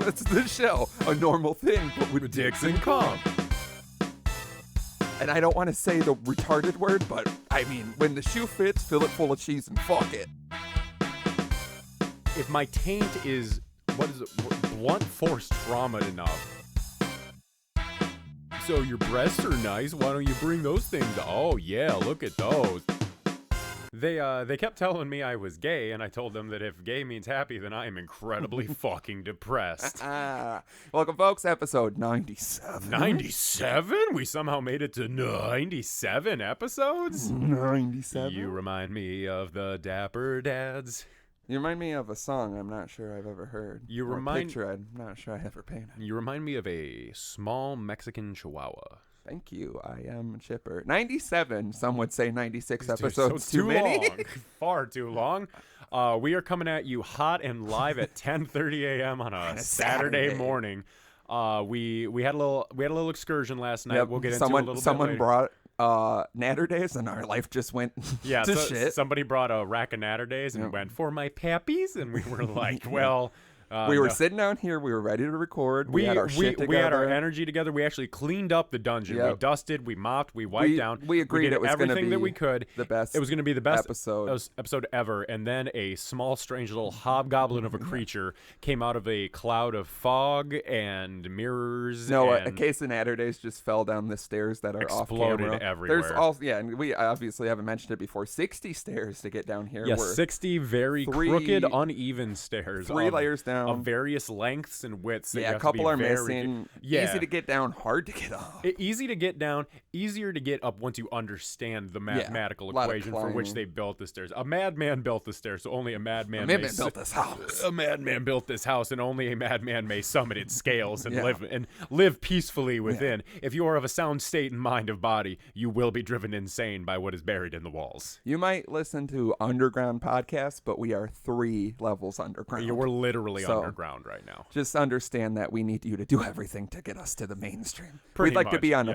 That's the show. A normal thing, but with dicks and cum. And I don't want to say the retarded word, but I mean, when the shoe fits, fill it full of cheese and fuck it. If my taint is, blunt force trauma enough. So your breasts are nice, why don't you bring those things? Oh yeah, look at those. They kept telling me I was gay, and I told them that if gay means happy, then I am incredibly fucking depressed. Welcome, folks, episode 97. 97? We somehow made it to 97 episodes? 97? You remind me of the Dapper Dads. You remind me of a song I'm not sure I've ever heard. Or a picture I'm not sure I ever painted. You remind me of a small Mexican chihuahua. Thank you. I am chipper. 97. Some would say 96 episodes. So it's too many. Long. Far too long. We are coming at you hot and live at 10:30 a.m. on a Saturday morning. We had a little excursion last night. Yep. We'll get into it a little bit Someone later. brought Natter Days, and our life just went to shit. Somebody brought a rack of Natter Days and went, for my pappies, and we were like, well. We were sitting down here. We were ready to record. We had our shit together. We had our energy together. We actually cleaned up the dungeon. Yep. We dusted. We mopped. We wiped down. We agreed did it was everything that we could. The best. It was going to be the best episode ever. And then a small, strange little hobgoblin of a creature came out of a cloud of fog and mirrors. No, and a case of Natter Days just fell down the stairs that are exploded off camera. everywhere. There's all and we obviously haven't mentioned it before. 60 stairs to get down here. Yes, 60 very crooked, uneven stairs. 3 layers down of various lengths and widths. Yeah, a couple are missing. Easy to get down, hard to get up. Easy to get down, easier to get up once you understand the mathematical equation for which they built the stairs. A madman built the stairs, so only a madman built this house. A madman built this house, and only a madman may summit its scales and live peacefully within. If you are of a sound state and mind of body, you will be driven insane by what is buried in the walls. You might listen to underground podcasts, but we are 3 levels underground. We're literally underground right now. Just understand that we need you to do everything to get us to the mainstream. Pretty We'd like much, to be on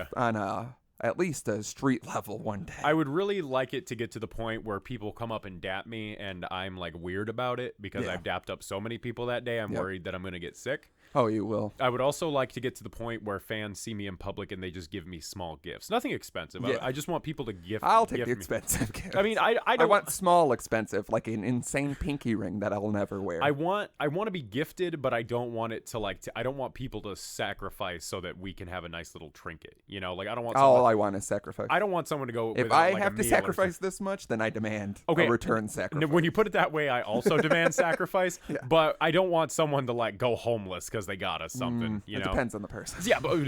at least a street level one day. I would really like it to get to the point where people come up and dap me and I'm like weird about it because I've dapped up so many people that day. I'm worried that I'm going to get sick. Oh, you will. I would also like to get to the point where fans see me in public and they just give me small gifts. Nothing expensive. Yeah. I just want people to gift I'll take the me. expensive gift. I mean, I want small expensive, like an insane pinky ring that I'll never wear. I want to be gifted, but I don't want it to I don't want people to sacrifice so that we can have a nice little trinket. You know, like I don't want all I want is sacrifice. I don't want someone to go if I have to sacrifice this much, then I demand a return sacrifice. When you put it that way, I also demand sacrifice, but I don't want someone to go homeless because they got us something. It depends on the person. Yeah, but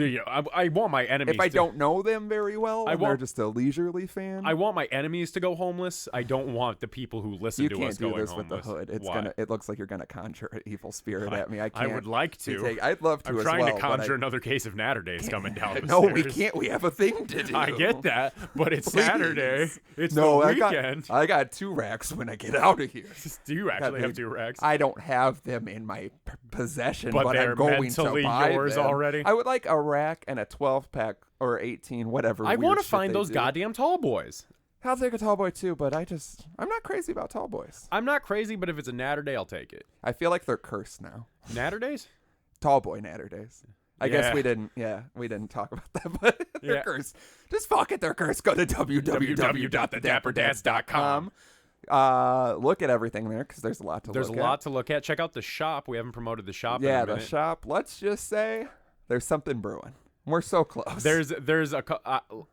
I want my enemies. If I don't know them very well, they're just a leisurely fan. I want my enemies to go homeless. I don't want the people who listen to us going homeless. You can't do this with the hood. It looks like you're gonna conjure an evil spirit at me. I can't. I would like to. I'd love to. I'm trying to conjure another case of Natter Days coming down the No, stairs. we can't. We have a thing to do. I get that, but it's Saturday. It's the weekend. I got 2 racks when I get out of here. Do you actually have 2 racks? I don't have them in my possession, but I'm going mentally to buy yours them. Already. I would like a rack and a 12-pack or 18, whatever. I want to find those goddamn tall boys. I'll take a tall boy too, but I'm not crazy about tall boys. I'm not crazy, but if it's a Natter Day, I'll take it. I feel like they're cursed now. Natter Days? Tall boy Natter Days. I guess we didn't talk about that, but they're cursed. Just fuck it, they're cursed. Go to www.dapperdadspodcast.com. Look at everything there because there's a lot to look at. There's a lot to look at. Check out the shop. We haven't promoted the shop in a minute. The shop. Let's just say there's something brewing. We're so close.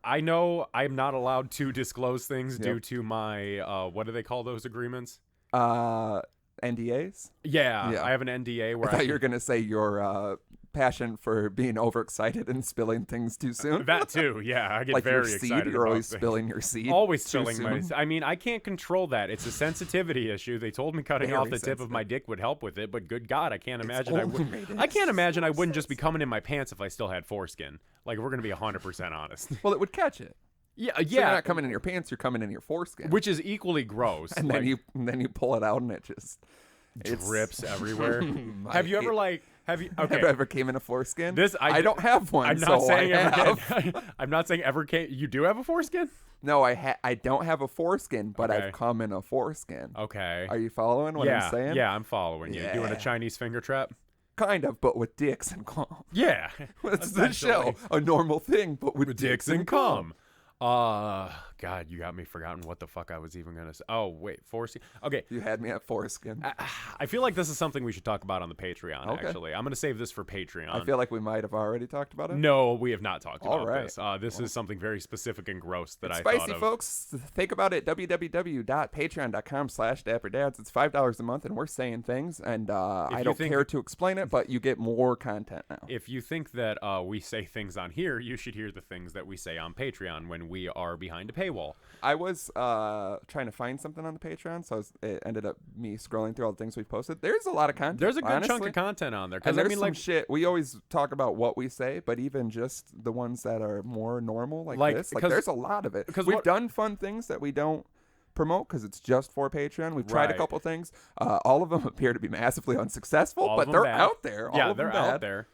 I know I'm not allowed to disclose things due to my what do they call those agreements? NDAs? Yeah, I have an NDA where I thought you were gonna say your passion for being overexcited and spilling things too soon. That too, yeah. I get very excited. You're always spilling your seed. Always spilling my seed. I mean, I can't control that. It's a sensitivity issue. They told me cutting off the tip of my dick would help with it, but good God, I can't imagine I can't imagine I wouldn't just be coming in my pants if I still had foreskin. Like, if we're gonna be 100% honest. Well, it would catch it. Yeah. So you're not coming in your pants, you're coming in your foreskin. Which is equally gross. And then you pull it out and it just drips everywhere. Have you ever okay. Have you ever came in a foreskin? I don't have one. I'm not saying ever came. I'm not saying ever came. You do have a foreskin? No, I don't have a foreskin, but I've come in a foreskin. Okay. Are you following what I'm saying? Yeah, I'm following you. Doing a Chinese finger trap? Kind of, but with dicks and cum. Yeah. It's the show. A normal thing, but with dicks and cum. God, you got me forgotten what the fuck I was even gonna say. Oh wait, foreskin. Okay, you had me at foreskin. I feel like this is something we should talk about on the Patreon. Okay. Actually, I'm gonna save this for Patreon. I feel like we might have already talked about it. No, we have not talked about this. This is something very specific and gross that I spicy, thought of. Folks. Think about it. www.patreon.com/dapperdads. It's $5 a month, and we're saying things, and I don't care to explain it, but you get more content now. If you think that we say things on here, you should hear the things that we say on Patreon when we are behind a paywall. I was trying to find something on the Patreon, so it ended up me scrolling through all the things we posted. There's a lot of content. There's a good chunk of content on there. And there's some shit. We always talk about what we say, but even just the ones that are more normal, like this, there's a lot of it. Because we've done fun things that we don't promote because it's just for Patreon. We've tried a couple things. All of them appear to be massively unsuccessful, but they're out there. Yeah, they're out there.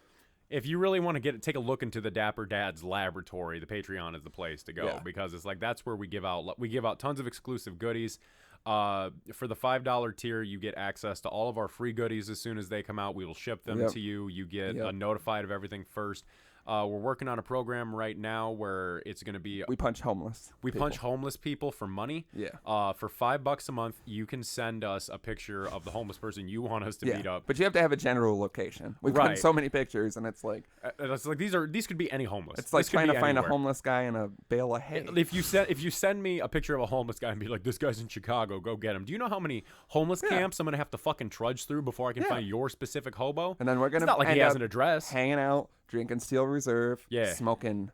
If you really want to take a look into the Dapper Dad's laboratory, the Patreon is the place to go because it's like that's where we give out tons of exclusive goodies. For the $5 tier, you get access to all of our free goodies as soon as they come out. We will ship them to you. You get notified of everything first. We're working on a program right now where it's going to be... We punch homeless punch homeless people for money. Yeah. For $5 a month, you can send us a picture of the homeless person you want us to meet up. But you have to have a general location. We've gotten so many pictures, and it's like... these could be any homeless. It's like trying to find a homeless guy in a bale of hay. If you send me a picture of a homeless guy and be like, this guy's in Chicago, go get him. Do you know how many homeless camps I'm going to have to fucking trudge through before I can find your specific hobo? And then we're going to... It's not like he has an address. Hanging out. Drinking Steel Reserve, smoking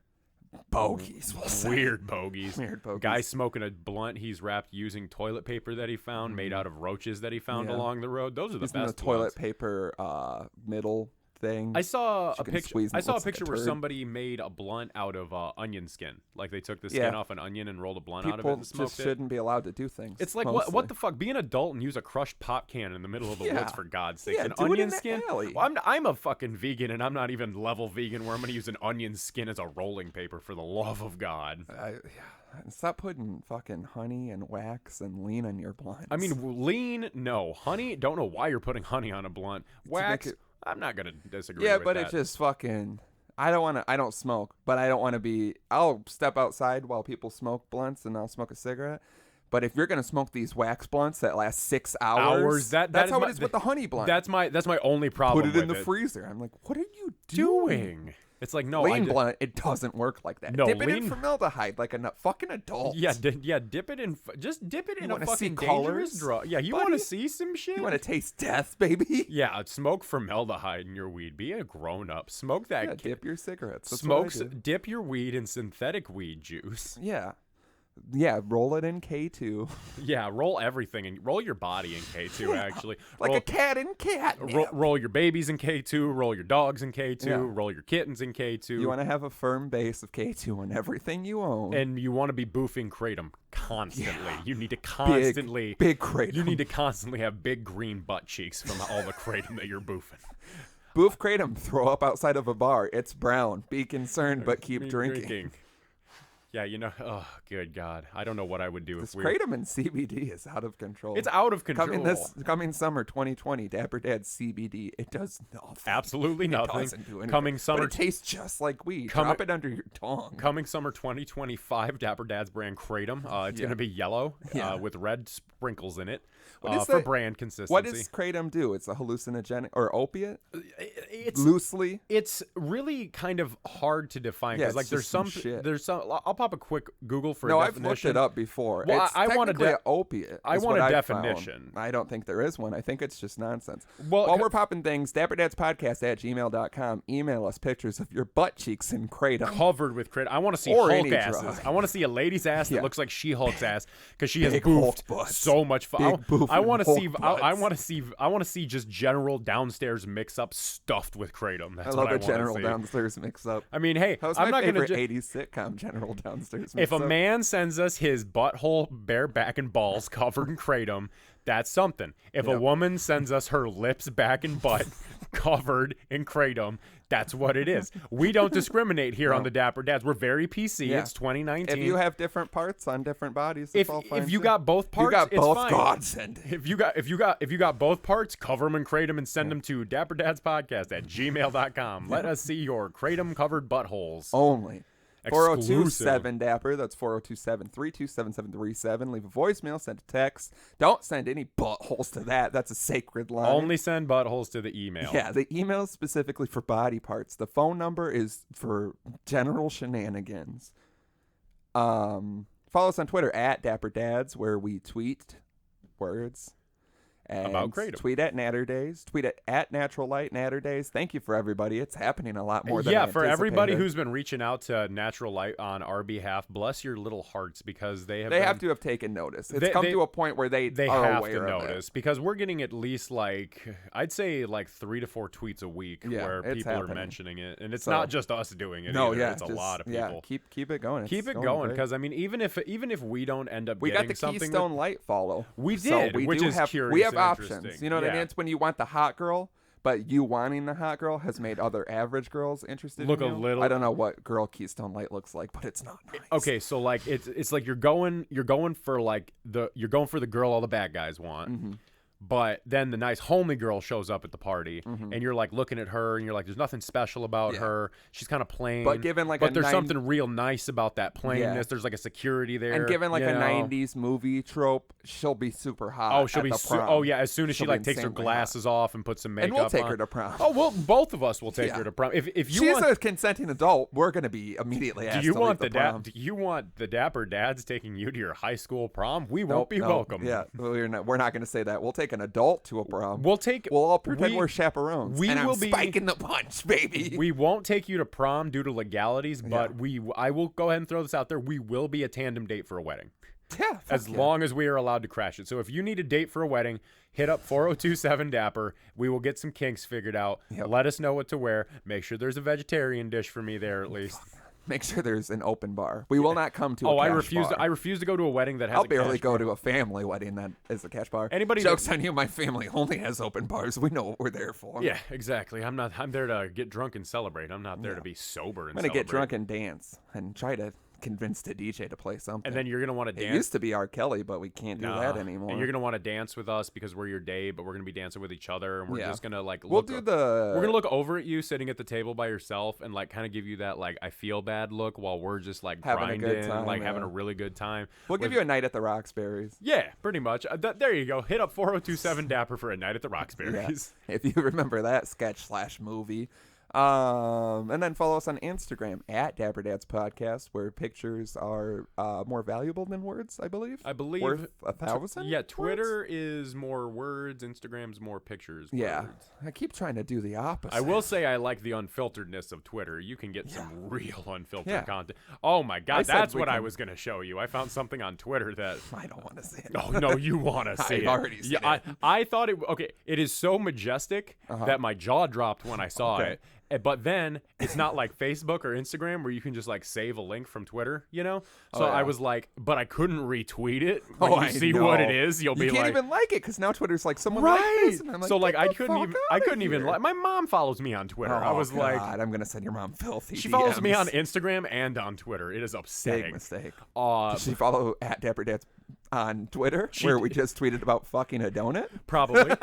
bogeys. Weird bogeys. Guy smoking a blunt he's wrapped using toilet paper that he found, made out of roaches that he found along the road. Those are the best. The toilet paper middle thing. I saw a picture where somebody made a blunt out of onion skin. Like they took the skin off an onion and rolled a blunt out of it and smoked it. People shouldn't be allowed to do things. It's like what the fuck? Be an adult and use a crushed pop can in the middle of the woods for God's sake. An onion skin. Well, I'm a fucking vegan and I'm not even level vegan where I'm gonna use an onion skin as a rolling paper for the love of God. Stop putting fucking honey and wax and lean on your blunts. I mean, lean, no. Honey, don't know why you're putting honey on a blunt. Wax, I'm not gonna disagree with that. Yeah, but it's just fucking... I don't smoke, but I don't want to be... I'll step outside while people smoke blunts and I'll smoke a cigarette. But if you're gonna smoke these wax blunts that last 6 hours, that's how it is with the honey blunt. That's my only problem. Put it in the freezer. I'm like, what are you doing? It's like, no, lean blunt. It doesn't work like that. No, dip it in formaldehyde like a fucking adult. Yeah, dip it in. Just dip it in a fucking dangerous drug. Yeah, you want to see some shit? You want to taste death, baby? Yeah, smoke formaldehyde in your weed. Be a grown up. Smoke that. Yeah, dip your cigarettes. Dip your weed in synthetic weed juice. Yeah. Yeah, roll it in K2. Yeah, roll everything and roll your body in K2. Actually, like a cat in cat. Roll your babies in K2. Roll your dogs in K2. Roll your kittens in K2. You want to have a firm base of K2 on everything you own, and you want to be boofing kratom constantly. Yeah. You need to constantly big kratom. You need to constantly have big green butt cheeks from all the kratom that you're boofing. Boof kratom. Throw up outside of a bar. It's brown. Be concerned, but keep drinking. Yeah, oh, good God. I don't know what I would do if kratom and CBD is out of control. It's out of control. Coming summer 2020, Dapper Dad CBD. It does nothing. Absolutely nothing. It doesn't do anything. Coming summer. But it tastes just like weed. Drop it under your tongue. Coming summer 2025, Dapper Dad's brand Kratom. It's going to be yellow with red sprinkles in it. For brand consistency. What does kratom do? It's a hallucinogenic or opiate? Loosely? It's really kind of hard to define because there's some I'll pop a quick Google for a definition. I've looked it up before. Well, it's technically an opiate. I want a definition. I don't think there is one. I think it's just nonsense. Well, while we're popping things, dapperdadspodcast@gmail.com. Email us pictures of your butt cheeks in kratom. Covered with kratom. I want to see Hulk asses. I want to see a lady's ass that looks like She-Hulk's ass because she has boofed so much fun. I want to see just general downstairs mix-up stuffed with kratom. That's what I want to see. I love a general downstairs mix-up. I mean, hey, I'm not going to 80s sitcom general downstairs mix-up. If a man sends us his butthole, bare back, and balls covered in kratom, that's something. If a woman sends us her lips, back, and butt covered in kratom. That's what it is. We don't discriminate here on the Dapper Dads. We're very PC. Yeah. It's 2019. If you have different parts on different bodies, it's all fine. If you got both parts, you got it's both fine. godsend. If you got both parts, cover them in kratom and send them to dapperdadspodcast@gmail.com. Let us see your kratom covered buttholes. Only. 4027 Dapper. That's 4027-327-7737. Leave a voicemail, send a text. Don't send any buttholes to that. That's a sacred line. Only send buttholes to the email. Yeah, the email is specifically for body parts. The phone number is for general shenanigans. Follow us on Twitter @DapperDads, where we tweet words. And about kratom. Tweet at Natterdays. Tweet at Natural Light Natterdays. Thank you for everybody. It's happening a lot more than I for everybody who's been reaching out to Natural Light on our behalf. Bless your little hearts, because they have to have taken notice. It's come to a point where they are have aware to notice, because we're getting at least I'd say 3 to 4 tweets a week where people are mentioning it, and it's not just us doing it. It's a lot of people. Yeah, keep it going. Keep it going, because I mean, even if we don't end up getting something, we got the Keystone Light follow. We did, which is curious. We have options. You know what I mean? It's when you want the hot girl, but you wanting the hot girl has made other average girls interested in you. A little. I don't know what girl Keystone Light looks like, but it's not nice. Okay, so it's like you're going for the girl all the bad guys want. Mm-hmm. But then the nice homely girl shows up at the party, and you're looking at her, and you're like, "There's nothing special about her. She's kind of plain." But there's something real nice about that plainness. There's a security there. And given a '90s movie trope, she'll be super hot. Oh, she'll be. As soon as she takes her glasses off and puts some makeup on. And we'll take her to prom. Oh, well, both of us will take her to prom. If she's a consenting adult, we're going to be immediately asked to leave the prom. Do you want the Dapper Dads taking you to your high school prom? We won't be welcome. Yeah, we're not going to say that. We'll take an adult to a prom. We'll all pretend we're chaperones. We and will I'm be spiking the punch, baby. We won't take you to prom due to legalities, but I will go ahead and throw this out there. We will be a tandem date for a wedding. Yeah, as long as we are allowed to crash it. So if you need a date for a wedding, hit up 4027 Dapper. We will get some kinks figured out. Yep. Let us know what to wear. Make sure there's a vegetarian dish for me there at least. Make sure there's an open bar. We will not come to a cash bar. I refuse to go to a wedding that has I'll barely go to a family wedding that is a cash bar. Joke's on you, my family only has open bars. We know what we're there for. Yeah, exactly. I'm there to get drunk and celebrate. I'm not there to be sober and I'm going to get drunk and dance and try to convince the DJ to play something. And then you're going to want to dance. It used to be R. Kelly, but we can't do that anymore. And you're going to want to dance with us because we're your date, but we're going to be dancing with each other, and we're just going to we're going to look over at you sitting at the table by yourself and kind of give you that I feel bad look while we're just grinding, having a really good time. We'll give you a night at the Roxbury's. Yeah, pretty much. There you go. Hit up 4027 Dapper for a night at the Roxbury's. Yeah. If you remember that sketch/movie. And then follow us on Instagram @DapperDadsPodcast, where pictures are more valuable than words, I believe. Worth 1,000? Yeah, Twitter is more words, Instagram's more pictures. Yeah. Words. I keep trying to do the opposite. I will say I like the unfilteredness of Twitter. You can get some real unfiltered content. Oh my God, that's what I was going to show you. I found something on Twitter that I don't want to see it. Oh, no, you want to see it. I've already seen it. I thought it it is so majestic that my jaw dropped when I saw it. But then it's not like Facebook or Instagram where you can just save a link from Twitter, So I was but I couldn't retweet it. When you see what it is, you'll be like, you can't even like it because now Twitter's someone like this. And I'm I couldn't even like. My mom follows me on Twitter. I was God, I'm gonna send your mom filthy. She DMs. follows me on Instagram and on Twitter. It is upsetting. Big mistake. Did she follow @DapperDads on Twitter, where we just tweeted about fucking a donut? Probably.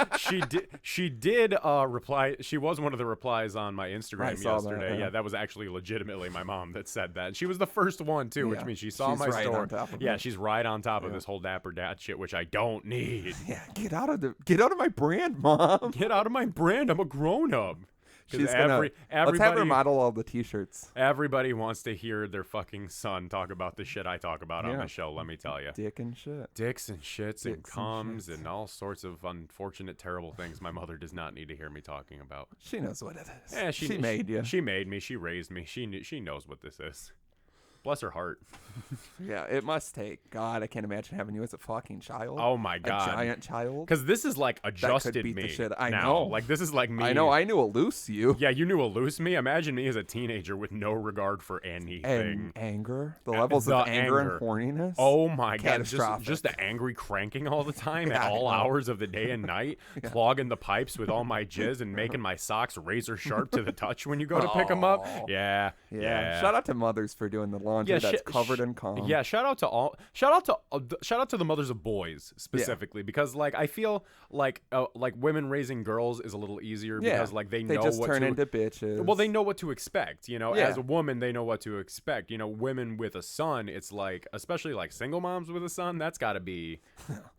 She did reply. She was one of the replies on my Instagram yesterday. That, yeah, that was actually legitimately my mom that said that. And she was the first one too, which means she saw my story. She's right on top of this whole Dapper Dad shit, which I don't need. Yeah, get out of my brand, Mom. Get out of my brand. I'm a grown up. Let's have her model all the T-shirts. Everybody wants to hear their fucking son talk about the shit I talk about on the show, let me tell you. Dick and shit. Dicks and shits and cums and all sorts of unfortunate, terrible things my mother does not need to hear me talking about. She knows what it is. Yeah, she made you. She made me. She raised me. She knows what this is. Bless her heart. Yeah, it must take. God, I can't imagine having you as a fucking child. Oh my God. A giant child. Because this is like adjusted that could beat me. The shit. I now. know. Like this is like me. I know. I knew a loose you. Yeah, you knew a loose me. Imagine me as a teenager with no regard for anything. And anger. The levels of anger and horniness. Oh my God. Catastrophic. Just the angry cranking all the time at all hours of the day and night. Clogging the pipes with all my jizz and making my socks razor sharp to the touch when you go to pick them up. Yeah. Shout out to mothers for doing the laundry that's covered in cum. Yeah, shout out to the mothers of boys specifically because like I feel like women raising girls is a little easier because like they know just what turn to into bitches. Well, they know what to expect, you know. As a woman, they know what to expect. You know, women with a son, it's like, especially like single moms with a son, that's got to be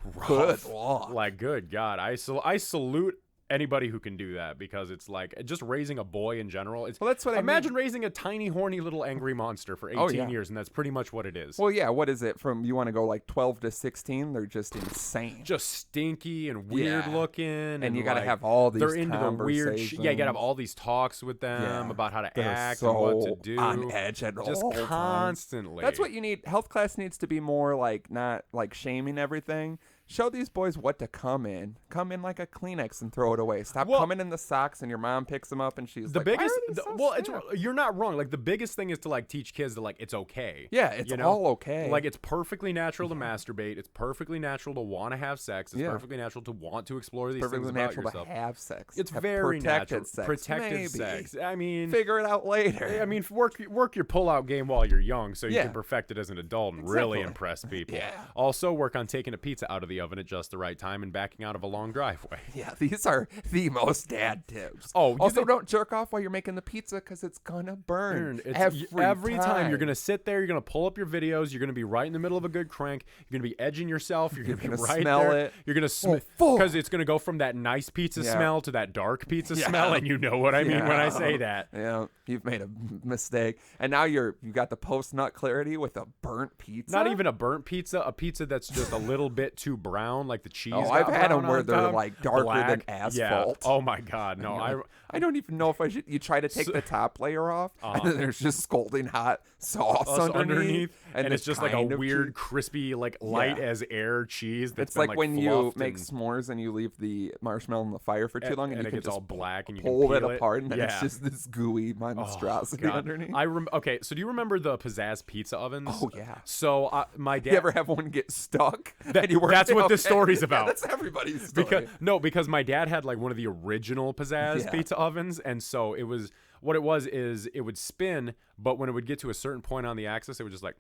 rough. Good Lord. Like, good God, I salute anybody who can do that because it's like just raising a boy in general. It's, well, that's what imagine raising a tiny, horny little angry monster for 18 years, and that's pretty much what it is. Well, yeah, what is it? From you want to go like 12 to 16? They're just insane, just stinky and weird looking, and you got to have all these. They're into the weird. You got to have all these talks with them about how to act and what to do. On edge at just all constantly. That's what you need. Health class needs to be more like not like shaming everything. Show these boys what to come in. Come in like a Kleenex and throw it away. Stop coming in the socks and your mom picks them up and she's the like, biggest. it's you're not wrong. Like the biggest thing is to like teach kids that like it's okay. Yeah, it's all okay. Like it's perfectly natural to masturbate. It's perfectly natural to want to have sex. It's perfectly natural to want to explore these things about yourself. To have sex. It's very natural. Sex. Protected sex. I mean, figure it out later. I mean, work your pull-out game while you're young, so you can perfect it as an adult and really impress people. Yeah. Also, work on taking a pizza out of the oven at just the right time and backing out of a long driveway. Yeah, these are the most dad tips. Oh, also don't jerk off while you're making the pizza because it's gonna burn. Every time you're gonna sit there, you're gonna pull up your videos, you're gonna be right in the middle of a good crank, you're gonna be edging yourself, you're gonna be right smell there. it. You're gonna smell because it's gonna go from that nice pizza smell to that dark pizza smell, and you know what I mean when I say that. Yeah, you've made a mistake, and now you got the post nut clarity with a burnt pizza. Not even a burnt pizza, a pizza that's just a little bit too brown, like the cheese. Oh, I've had them where they're like darker than asphalt. Yeah. Oh my God, no! I don't even know if I should. You try to take the top layer off, and then there's just scalding hot sauce underneath, and it's just like a weird, crispy, like light as air cheese. That's it's like when you make s'mores and you leave the marshmallow in the fire for too long, and you it can gets just all black, and you pull can it apart, and then it's just this gooey monstrosity underneath. Okay, so do you remember the Pizzazz pizza ovens? Oh yeah. So my dad. You ever have one get stuck? That's what this story's about. Yeah, that's everybody's story. Because my dad had like one of the original Pizzazz pizza ovens, and so it was it would spin, but when it would get to a certain point on the axis, it would just like.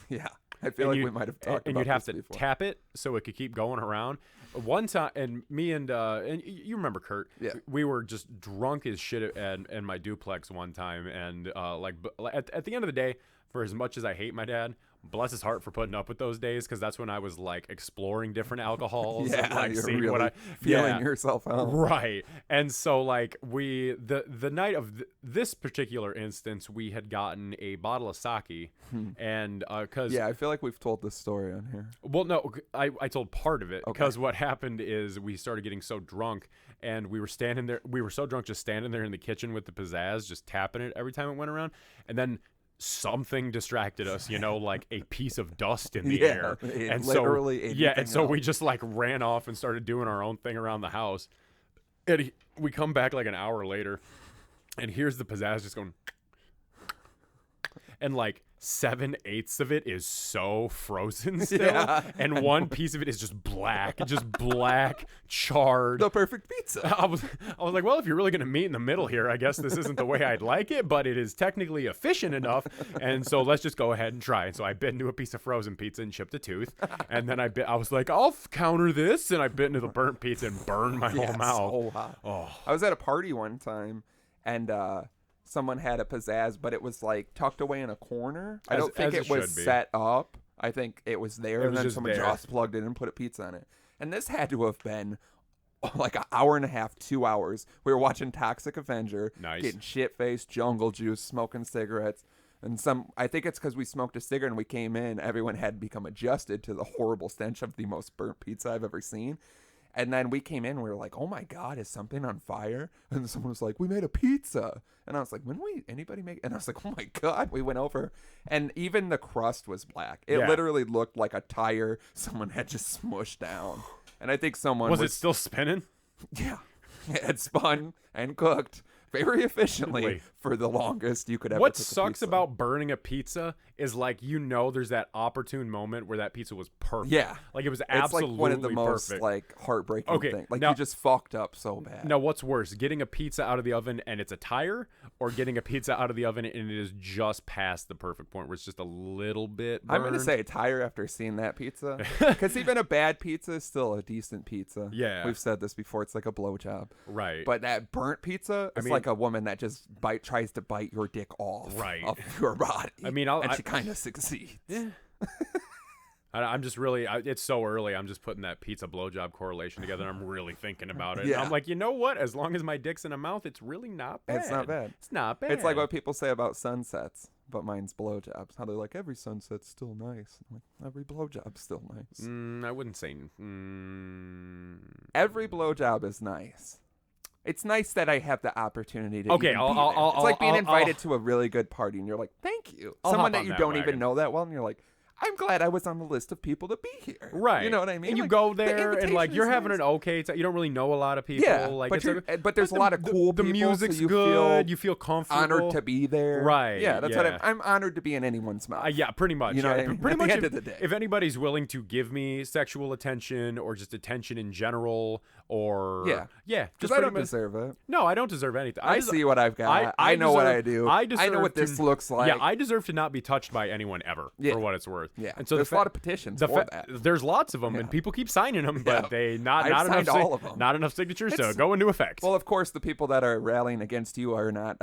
Yeah, I feel like we might have talked about this and you'd have to before. tap it so it could keep going around. One time, and me and you remember Kurt? Yeah. We were just drunk as shit at my duplex one time, and at the end of the day, for as much as I hate my dad, bless his heart for putting up with those days, because that's when I was like exploring different alcohols and like you're seeing really what I feeling yourself out. Right. And so like the night of this particular instance, we had gotten a bottle of sake, and because I feel like we've told this story on here. Well, no, I told part of it because what happened is we started getting so drunk, and we were standing there. We were so drunk, just standing there in the kitchen with the Pizzazz, just tapping it every time it went around, and then something distracted us, like a piece of dust in the air, and so we just like ran off and started doing our own thing around the house. And we come back like an hour later, and here's the Pizzazz just going, and like 7/8 of it is so frozen still, and one piece of it is just black charred. The perfect pizza. I was like, well, if you're really gonna meet in the middle here, I guess this isn't the way I'd like it, but it is technically efficient enough, and so let's just go ahead and try. And so I bit into a piece of frozen pizza and chipped a tooth, and then I was like, I'll counter this, and I bit into the burnt pizza and burned my whole mouth. So hot. I was at a party one time, and someone had a Pizzazz, but it was like tucked away in a corner. I don't think it was set up. I think it was there, and then someone just plugged it in and put a pizza on it. And this had to have been like an hour and a half, 2 hours. We were watching Toxic Avenger, getting shit-faced, Jungle Juice, smoking cigarettes. And I think it's because we smoked a cigarette and we came in, everyone had become adjusted to the horrible stench of the most burnt pizza I've ever seen. And then we came in and we were like, oh my God, is something on fire? And someone was like, we made a pizza. And I was like, when anybody make? And I was like, oh my God. We went over and even the crust was black. It literally looked like a tire someone had just smushed down. And I think someone was it still spinning? Yeah. It had spun and cooked very efficiently for the longest you could ever. What sucks about burning a pizza is there's that opportune moment where that pizza was perfect. Yeah, like it was absolutely it's like one of the most perfect. Heartbreaking things. Now, you just fucked up so bad. Now what's worse, getting a pizza out of the oven and it's a tire, or getting a pizza out of the oven and it is just past the perfect point where it's just a little bit burned? I'm gonna say a tire after seeing that pizza, because even a bad pizza is still a decent pizza. Yeah, we've said this before. It's like a blowjob, right? But that burnt pizza is like a woman that just tries to bite your dick off of your body. I mean, and she kind of succeeds. Yeah. I'm just really, it's so early. I'm just putting that pizza blowjob correlation together. And I'm really thinking about it. Yeah. And I'm like, you know what? As long as my dick's in a mouth, it's really not bad. It's not bad. It's not bad. It's like what people say about sunsets, but mine's blowjobs. How they're like, every sunset's still nice. I'm like, every blowjob's still nice. I wouldn't say. Every blowjob is nice. It's nice that I have the opportunity to. Okay, it's like being invited to a really good party, and you're like, "Thank you." Someone that you don't even know that well, and you're like, I'm glad I was on the list of people to be here. Right. You know what I mean? And you go there and you're having an okay time. You don't really know a lot of people. Yeah, like, but there's a lot of cool people. The music's so good. You feel comfortable. Honored to be there. Right. Yeah, that's what I'm honored to be in anyone's mouth. Yeah, pretty much. You know what I mean? Pretty much. At the end of the day. If anybody's willing to give me sexual attention or just attention in general, or yeah, because I don't deserve it. No, I don't deserve anything. I see what I've got. I know what I do. I know what this looks like. Yeah, I deserve to not be touched by anyone ever, for what it's worth. Yeah, and so there's a lot of petitions for that. There's lots of them, and people keep signing them, but they not enough. All of them. Not enough signatures to go into effect. Well, of course, the people that are rallying against you are not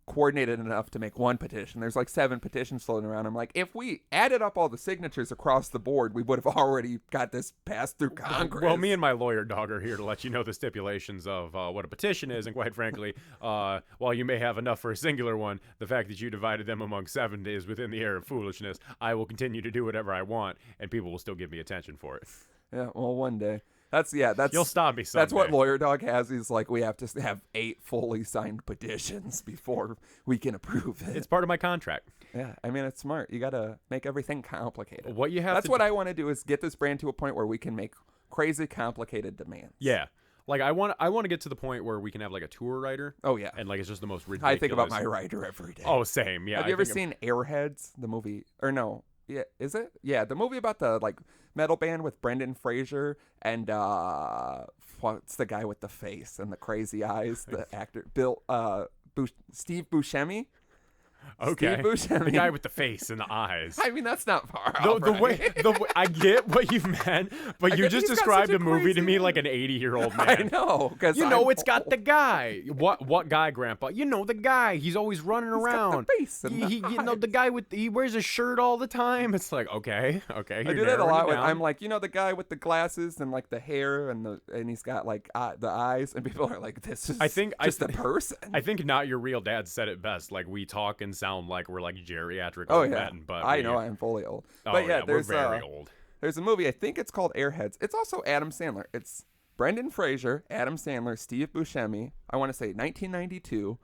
coordinated enough to make one petition. There's like 7 petitions floating around. I'm like, if we added up all the signatures across the board, we would have already got this passed through Congress. Well, me and my lawyer dog are here to let you know the stipulations of what a petition is, and quite frankly, while you may have enough for a singular one, the fact that you divided them among 7 is within the air of foolishness. I will continue to do whatever I want, and people will still give me attention for it. Yeah, well, one day. That's you'll stop me someday. That's what Lawyer Dog has. He's like, we have to have 8 fully signed petitions before we can approve it. It's part of my contract. Yeah, I mean, it's smart. You got to make everything complicated. What you have That's what I want to do, is get this brand to a point where we can make crazy complicated demands. Yeah. Like I want to get to the point where we can have like a tour writer. Oh yeah. And like it's just the most ridiculous. I think about my writer every day. Oh, same. Yeah. Have you ever seen Airheads, the movie? Or no? Yeah, is it? Yeah, the movie about the like metal band with Brendan Fraser and what's the guy with the face and the crazy eyes? The actor Steve Buscemi. Okay, Steve Buscemi. The guy with the face and the eyes. I mean, that's not far off. The way I get what you meant, but you just described a movie to me like an 80-year-old man. I know, because it's got the guy. What guy, Grandpa? You know the guy. He's always running around. Got the face and the guy he wears a shirt all the time. It's like okay. I do that a lot. I'm like, the guy with the glasses and like the hair and he's got like the eyes, and people are like, this is just a person. I think Not Your Real Dad said it best. Like, we talk and sound like we're like geriatric old men, but I know I'm fully old. But we're very old. There's a movie, I think it's called Airheads. It's also Adam Sandler. It's Brendan Fraser, Adam Sandler, Steve Buscemi. I want to say 1992,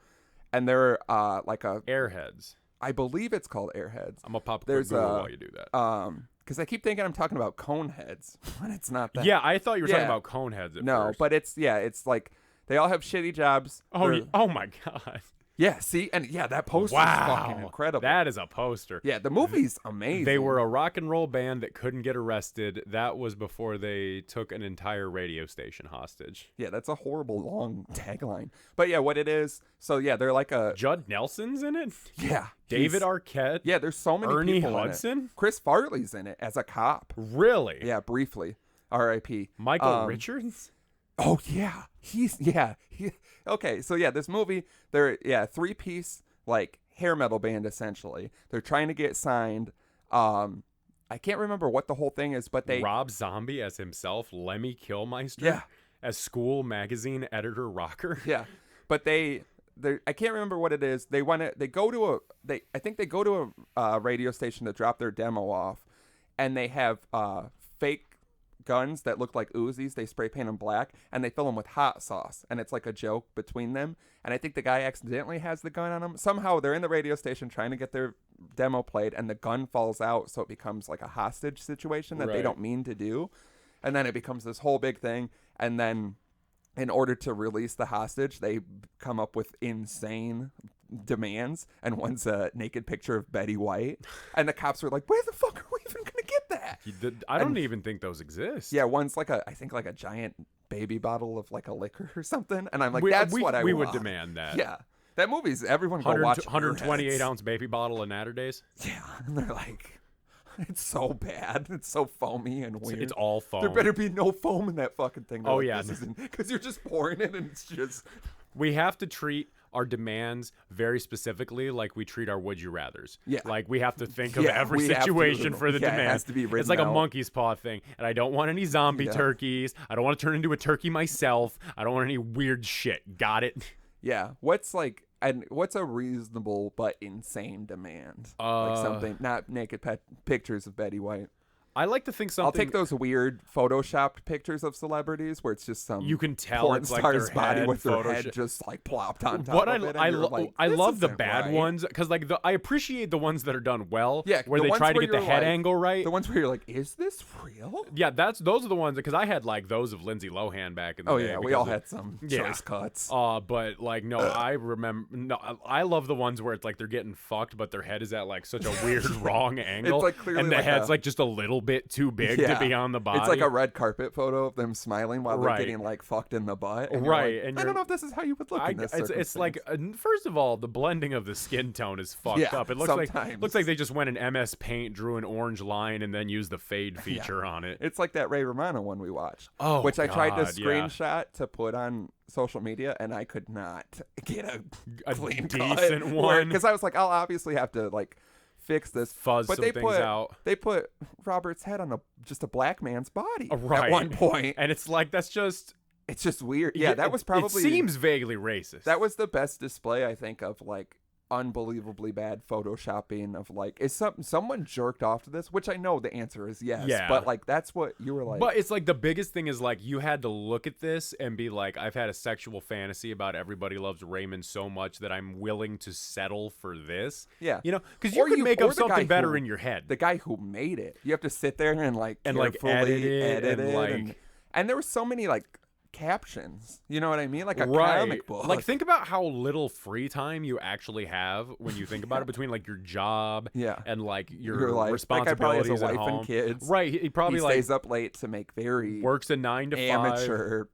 and they're like a Airheads. I believe it's called Airheads. I'm gonna pop Google while you do that. Because I keep thinking I'm talking about Coneheads, but it's not that. Yeah, I thought you were talking about Coneheads at first. But it's like they all have shitty jobs. Oh my god. Yeah, see? And that poster is fucking incredible. That is a poster. Yeah, the movie's amazing. They were a rock and roll band that couldn't get arrested. That was before they took an entire radio station hostage. Yeah, that's a horrible long tagline. But yeah, what it is, so they're like a... Judd Nelson's in it? Yeah. David Arquette? Yeah, there's so many Ernie people Hudson? in it. Chris Farley's in it as a cop. Really? Yeah, briefly. R.I.P. Michael Richards? Oh, yeah. Okay, so this movie, they're 3-piece like hair metal band essentially. They're trying to get signed. I can't remember what the whole thing is, but they Rob Zombie as himself, Lemmy Kilmister as School Magazine editor rocker. Yeah, but I can't remember what it is. I think they go to a radio station to drop their demo off, and they have fake guns that look like Uzis. They spray paint them black, and they fill them with hot sauce. And it's like a joke between them. And I think the guy accidentally has the gun on him. Somehow they're in the radio station trying to get their demo played, and the gun falls out, so it becomes like a hostage situation that they don't mean to do. And then it becomes this whole big thing. And then in order to release the hostage, they come up with insane demands, and one's a naked picture of Betty White, and the cops are like, where the fuck are we even gonna get that? I don't even think those exist. Yeah, one's like I think like a giant baby bottle of like a liquor or something, and I'm like, that's what I want. We would demand that. Yeah, that movie's everyone go watch 128 ounce baby bottle of Natter Days. Yeah, and they're like, it's so bad, it's so foamy and weird. It's all foam. There better be no foam in that fucking thing. Oh yeah, because you're just pouring it, and it's just. We have to treat our demands very specifically like we treat our would you rathers. Yeah. Like we have to think of every situation for the demand. It has to be written It's like out. a monkey's paw thing. And I don't want any zombie turkeys. I don't want to turn into a turkey myself. I don't want any weird shit. Got it? Yeah. What's a reasonable but insane demand? Like something, not naked pictures of Betty White. I like to think something. I'll take those weird photoshopped pictures of celebrities where it's just some you can tell porn it's like star's their body head with their head just like plopped on top of it. I love the bad ones because like I appreciate the ones that are done well. Yeah, where they try to get the head angle right. The ones where you're like, is this real? Yeah, those are the ones because I had like those of Lindsay Lohan back in the day. Oh yeah, we all had some choice cuts. But like no, I remember I love the ones where it's like they're getting fucked, but their head is at like such a weird wrong angle, it's like clearly and the head's like just a little bit too big to be on the body. It's like a red carpet photo of them smiling while they're getting like fucked in the butt. And right. Like, and I don't know if this is how you would look in this It's like first of all, the blending of the skin tone is fucked up. It looks like they just went in MS Paint, drew an orange line, and then used the fade feature on it. It's like that Ray Romano one we watched. Oh, which I tried to screenshot to put on social media, and I could not get a clean decent one because I was like, I'll obviously have to like fix this, fuzz some things out. They put Robert's head on just a black man's body at one point, and it's like it's just weird. Yeah, that was probably. It seems vaguely racist. That was the best display I think of like unbelievably bad photoshopping of like, is someone jerked off to this? Which I know the answer is yes. Yeah. But like that's what you were like. But it's like the biggest thing is like you had to look at this and be like, I've had a sexual fantasy about Everybody Loves Raymond so much that I'm willing to settle for this. Yeah. You know, because you can make up something better in your head. The guy who made it, you have to sit there and like edit it and there were so many like captions, you know what I mean, like a comic book. Like think about how little free time you actually have when you think about it between like your job and like your responsibilities that guy probably has a at wife home. And kids, right? He probably stays up late to make works a 9 to 5 amateur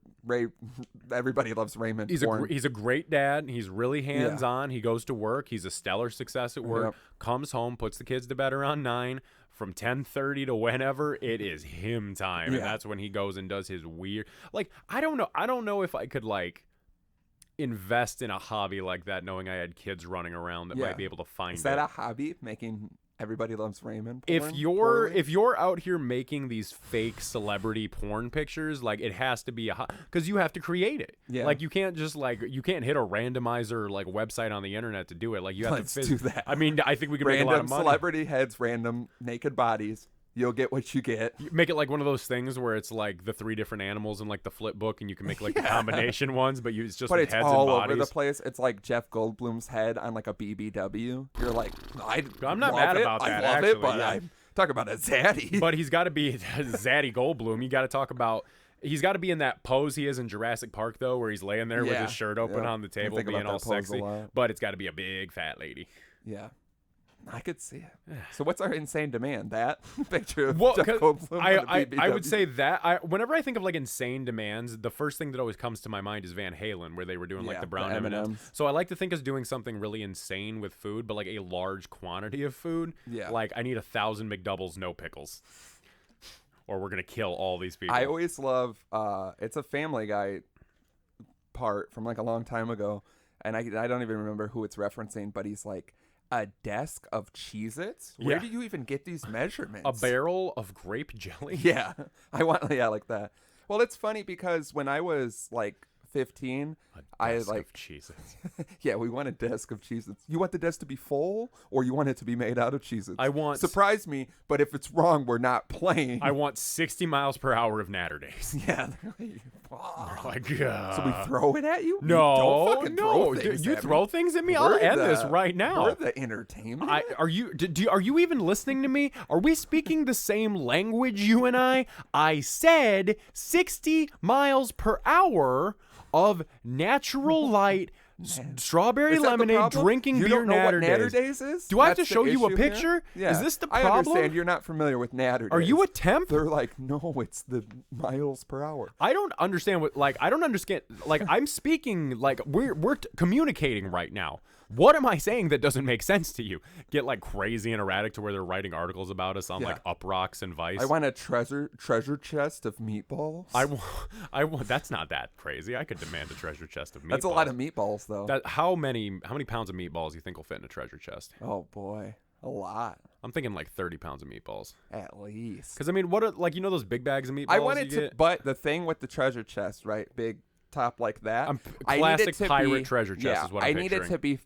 Everybody Loves Raymond. He's a great dad. He's really hands on. He goes to work. He's a stellar success at work. Comes home, puts the kids to bed around 9. From 10:30 to whenever, it is him time, and that's when he goes and does his weird. Like I don't know if I could like invest in a hobby like that, knowing I had kids running around that might be able to find it. Is that a hobby? Making Everybody Loves Raymond porn? If you're out here making these fake celebrity porn pictures, like it has to be because you have to create it. Yeah. Like you can't just like you can't hit a randomizer like website on the internet to do it. Like you have to do that. I mean, I think we could make a lot of money. Celebrity heads, random naked bodies. You'll get what you get. You make it like one of those things where it's like the 3 different animals in like the flip book, and you can make like the combination ones, but it's just with heads all and bodies. Over the place. It's like Jeff Goldblum's head on like a BBW. You're like, I'm not mad about that. I love it, but I talk about a zaddy. But he's got to be zaddy Goldblum. You got to talk about. He's got to be in that pose he is in Jurassic Park though, where he's laying there with his shirt open on the table, being all sexy. But it's got to be a big fat lady. Yeah. I could see it. So what's our insane demand? That picture of Jeff Goldblum I would say that whenever I think of like insane demands, the first thing that always comes to my mind is Van Halen, where they were doing like the brown M&Ms. So I like to think of doing something really insane with food, but like a large quantity of food. Yeah. Like I need 1,000 McDoubles, no pickles, or we're gonna kill all these people. I always love. It's a Family Guy part from like a long time ago, and I don't even remember who it's referencing, but he's like, a desk of Cheez-Its? Where do you even get these measurements? A barrel of grape jelly? Yeah. I want like that. Well, it's funny because when I was like 15, of Cheez-Its. Yeah, we want a desk of Cheez-Its. You want the desk to be full, or you want it to be made out of Cheez-Its? I want... Surprise me, but if it's wrong, we're not playing. I want 60 miles per hour of Natter Days. Yeah. Oh my God. So we throw it at you? No, don't fucking throw no. things You at throw me. things at me? I'll end this right now. We're the entertainment. Are you even listening to me? Are we speaking the same language, you and I? I said 60 miles per hour of natural light strawberry lemonade drinking beer. You don't know Natter what Natter Days. Days is? Do I have to show you a picture? Yeah. Is this the problem? I understand you're not familiar with Natter Days. Are you a temp? They're like, no, it's the miles per hour. I don't understand I don't understand. Like, I'm speaking, like, we're communicating right now. What am I saying that doesn't make sense to you? Get like crazy and erratic to where they're writing articles about us on like Uprocks and Vice. I want a treasure chest of meatballs. I want. That's not that crazy. I could demand a treasure chest of meatballs. That's a lot of meatballs, though. How many pounds of meatballs do you think will fit in a treasure chest? Oh boy, a lot. I'm thinking like 30 pounds of meatballs. At least. Because I mean, what are, like, you know those big bags of meatballs? I wanted to, but the thing with the treasure chest, right? Big top like that. Classic pirate treasure chest is what I'm picturing. I need it to be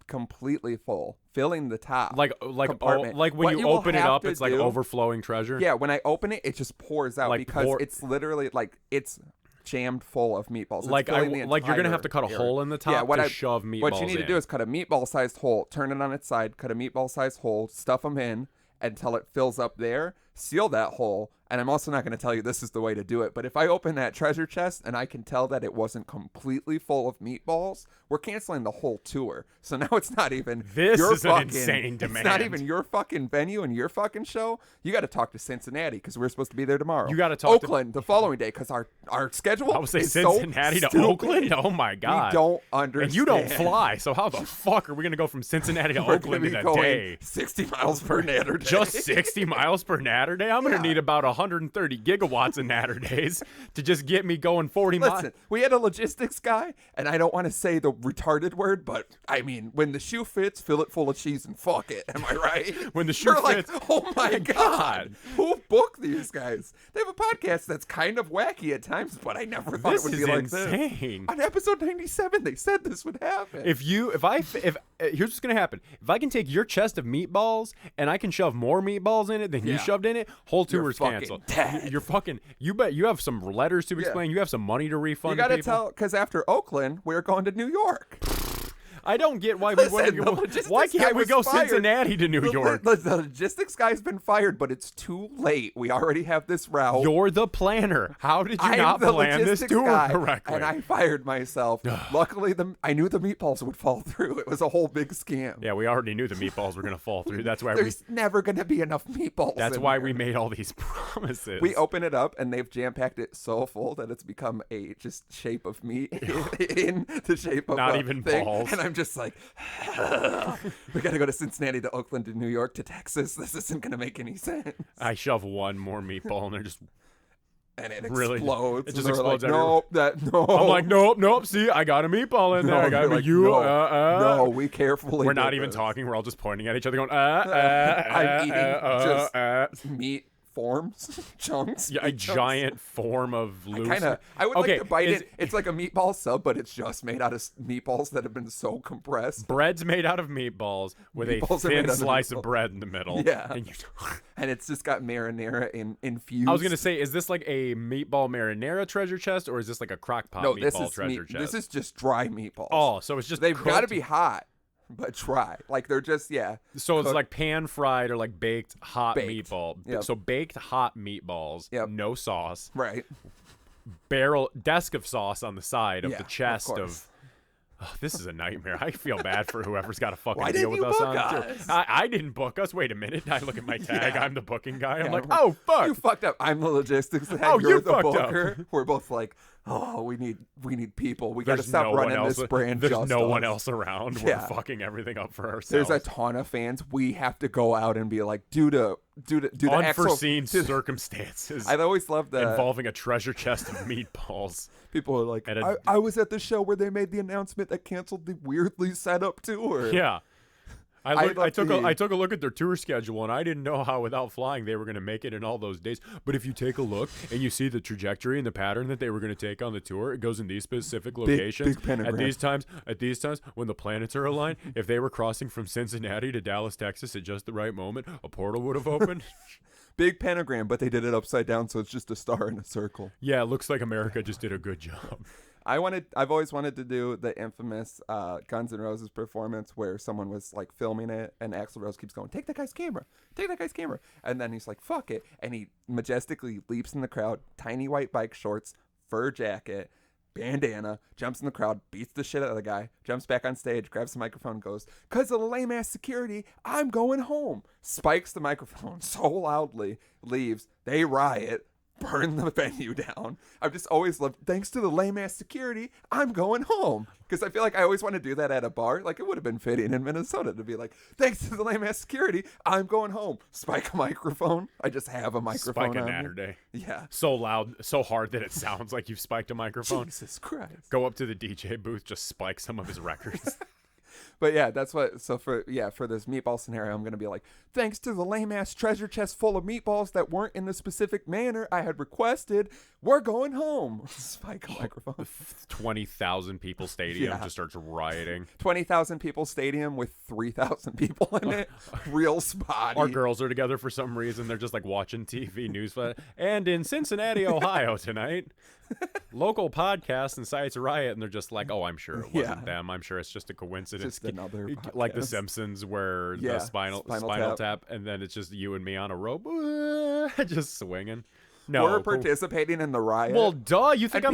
completely full, filling the top like compartment. Like when you open it up, it's like overflowing treasure. Yeah, when I open it, it just pours out, like because it's literally like it's jammed full of meatballs. It's like you're gonna have to cut a hole in the top to shove meatballs. What you need to do is cut a meatball-sized hole, turn it on its side, cut a meatball-sized hole, stuff them in until it fills up there, seal that hole. And I'm also not going to tell you this is the way to do it, but if I open that treasure chest and I can tell that it wasn't completely full of meatballs, we're canceling the whole tour. So now it's not even an insane demand. It's not even your fucking venue and your fucking show. You got to talk to Cincinnati because we're supposed to be there tomorrow. You got to talk Oakland the following day because our schedule. I would say is Cincinnati so to Oakland. Oh my God! We don't understand. And you don't fly, so how the fuck are we going to go from Cincinnati to Oakland in a day? 60 miles per Natter Day. Just 60 miles per Natter Day. I'm going to need about 130 gigawatts in Natter Days to just get me going 40 miles. Listen, we had a logistics guy, and I don't want to say the retarded word, but I mean, when the shoe fits, fill it full of cheese and fuck it. Am I right? When the shoe fits. Like, oh my God. Who booked these guys? They have a podcast that's kind of wacky at times, but I never thought it would be like insane. this. On episode 97, they said this would happen. If here's what's going to happen. If I can take your chest of meatballs and I can shove more meatballs in it than you shoved in it, whole tour's canceled. You're fucking, you bet you have some letters to explain. You have some money to refund. You got to tell, because after Oakland, we're going to New York. I don't get why we wouldn't go. Why can't we go Cincinnati to New York? The logistics guy's been fired, but it's too late. We already have this route. You're the planner. How did you not plan this tour correctly? And I fired myself. Luckily, I knew the meatballs would fall through. It was a whole big scam. Yeah, we already knew the meatballs were going to fall through. That's why there's never going to be enough meatballs. That's why we made all these promises. We open it up, and they've jam-packed it so full that it's become a just shape of meat in the shape of not even thing. Balls. And I'm just like, we got to go to Cincinnati to Oakland to New York to Texas. This isn't going to make any sense. I shove one more meatball and they're just and it explodes. It just explodes. Like, no. I'm like, nope. See, I got a meatball in there. I got no, we carefully. We're not even talking. We're all just pointing at each other, going, I'm eating just meat. Forms, chunks. Yeah, a giant form of loose. I would like to bite it. It's like a meatball sub, but it's just made out of meatballs that have been so compressed. Bread's made out of meatballs with a thin slice of bread in the middle. Yeah. And it's just got marinara infused. I was going to say, is this like a meatball marinara treasure chest, or is this like a crock pot meatball treasure chest? This is just dry meatballs. Oh, so it's just they've got to be hot. But try. Like, they're just, So it's like pan-fried or like baked hot meatball. Yep. So baked hot meatballs, no sauce. Right. Desk of sauce on the side of the chest of... Oh, this is a nightmare. I feel bad for whoever's got to fucking deal with us on it. I didn't book us. Wait a minute. I look at my tag. I'm the booking guy. I'm like, oh, fuck. You fucked up. I'm the logistics head. You're the booker. We're both like, oh, we need people. We got to stop running this brand. There's no one else around. We're fucking everything up for ourselves. There's a ton of fans. We have to go out and be like, due to unforeseen circumstances. I always loved that involving a treasure chest of meatballs. People are like, I was at the show where they made the announcement that canceled the weirdly set up tour. Yeah. I took a look at their tour schedule, and I didn't know how without flying they were going to make it in all those days. But if you take a look and you see the trajectory and the pattern that they were going to take on the tour, it goes in these specific locations big pentagram. At these times when the planets are aligned. If they were crossing from Cincinnati to Dallas, Texas at just the right moment, a portal would have opened. Big pentagram, but they did it upside down, so it's just a star in a circle. Yeah, it looks like America just did a good job. I've always wanted to do the infamous Guns N' Roses performance where someone was like filming it and Axl Rose keeps going, take that guy's camera, and then he's like, fuck it, and he majestically leaps in the crowd, tiny white bike shorts, fur jacket, bandana, jumps in the crowd, beats the shit out of the guy, jumps back on stage, grabs the microphone, goes, "'Cause of the lame ass security, I'm going home," spikes the microphone so loudly, leaves, they riot, burn the venue down. I've just always loved, thanks to the lame ass security, I'm going home. Because I feel like I always want to do that at a bar. Like, it would have been fitting in Minnesota to be like, thanks to the lame ass security, I'm going home. Spike a microphone. I just have a microphone. Spike a natter day. Yeah. So loud, so hard that it sounds like you've spiked a microphone. Jesus Christ. Go up to the DJ booth, just spike some of his records. But yeah, that's what, so for this meatball scenario, I'm going to be like, thanks to the lame ass treasure chest full of meatballs that weren't in the specific manner I had requested, we're going home. Spike a microphone. 20,000 people stadium just starts rioting. 20,000 people stadium with 3,000 people in it. Real spotty. Our girls are together for some reason. They're just like watching TV news. And in Cincinnati, Ohio tonight, local podcast incites a riot, and they're just like, oh, I'm sure it wasn't them. I'm sure it's just a coincidence. Just another podcast. Like The Simpsons, where the spinal tap, and then it's just you and me on a rope, just swinging. No, we're participating in the riot. Well, duh. You think do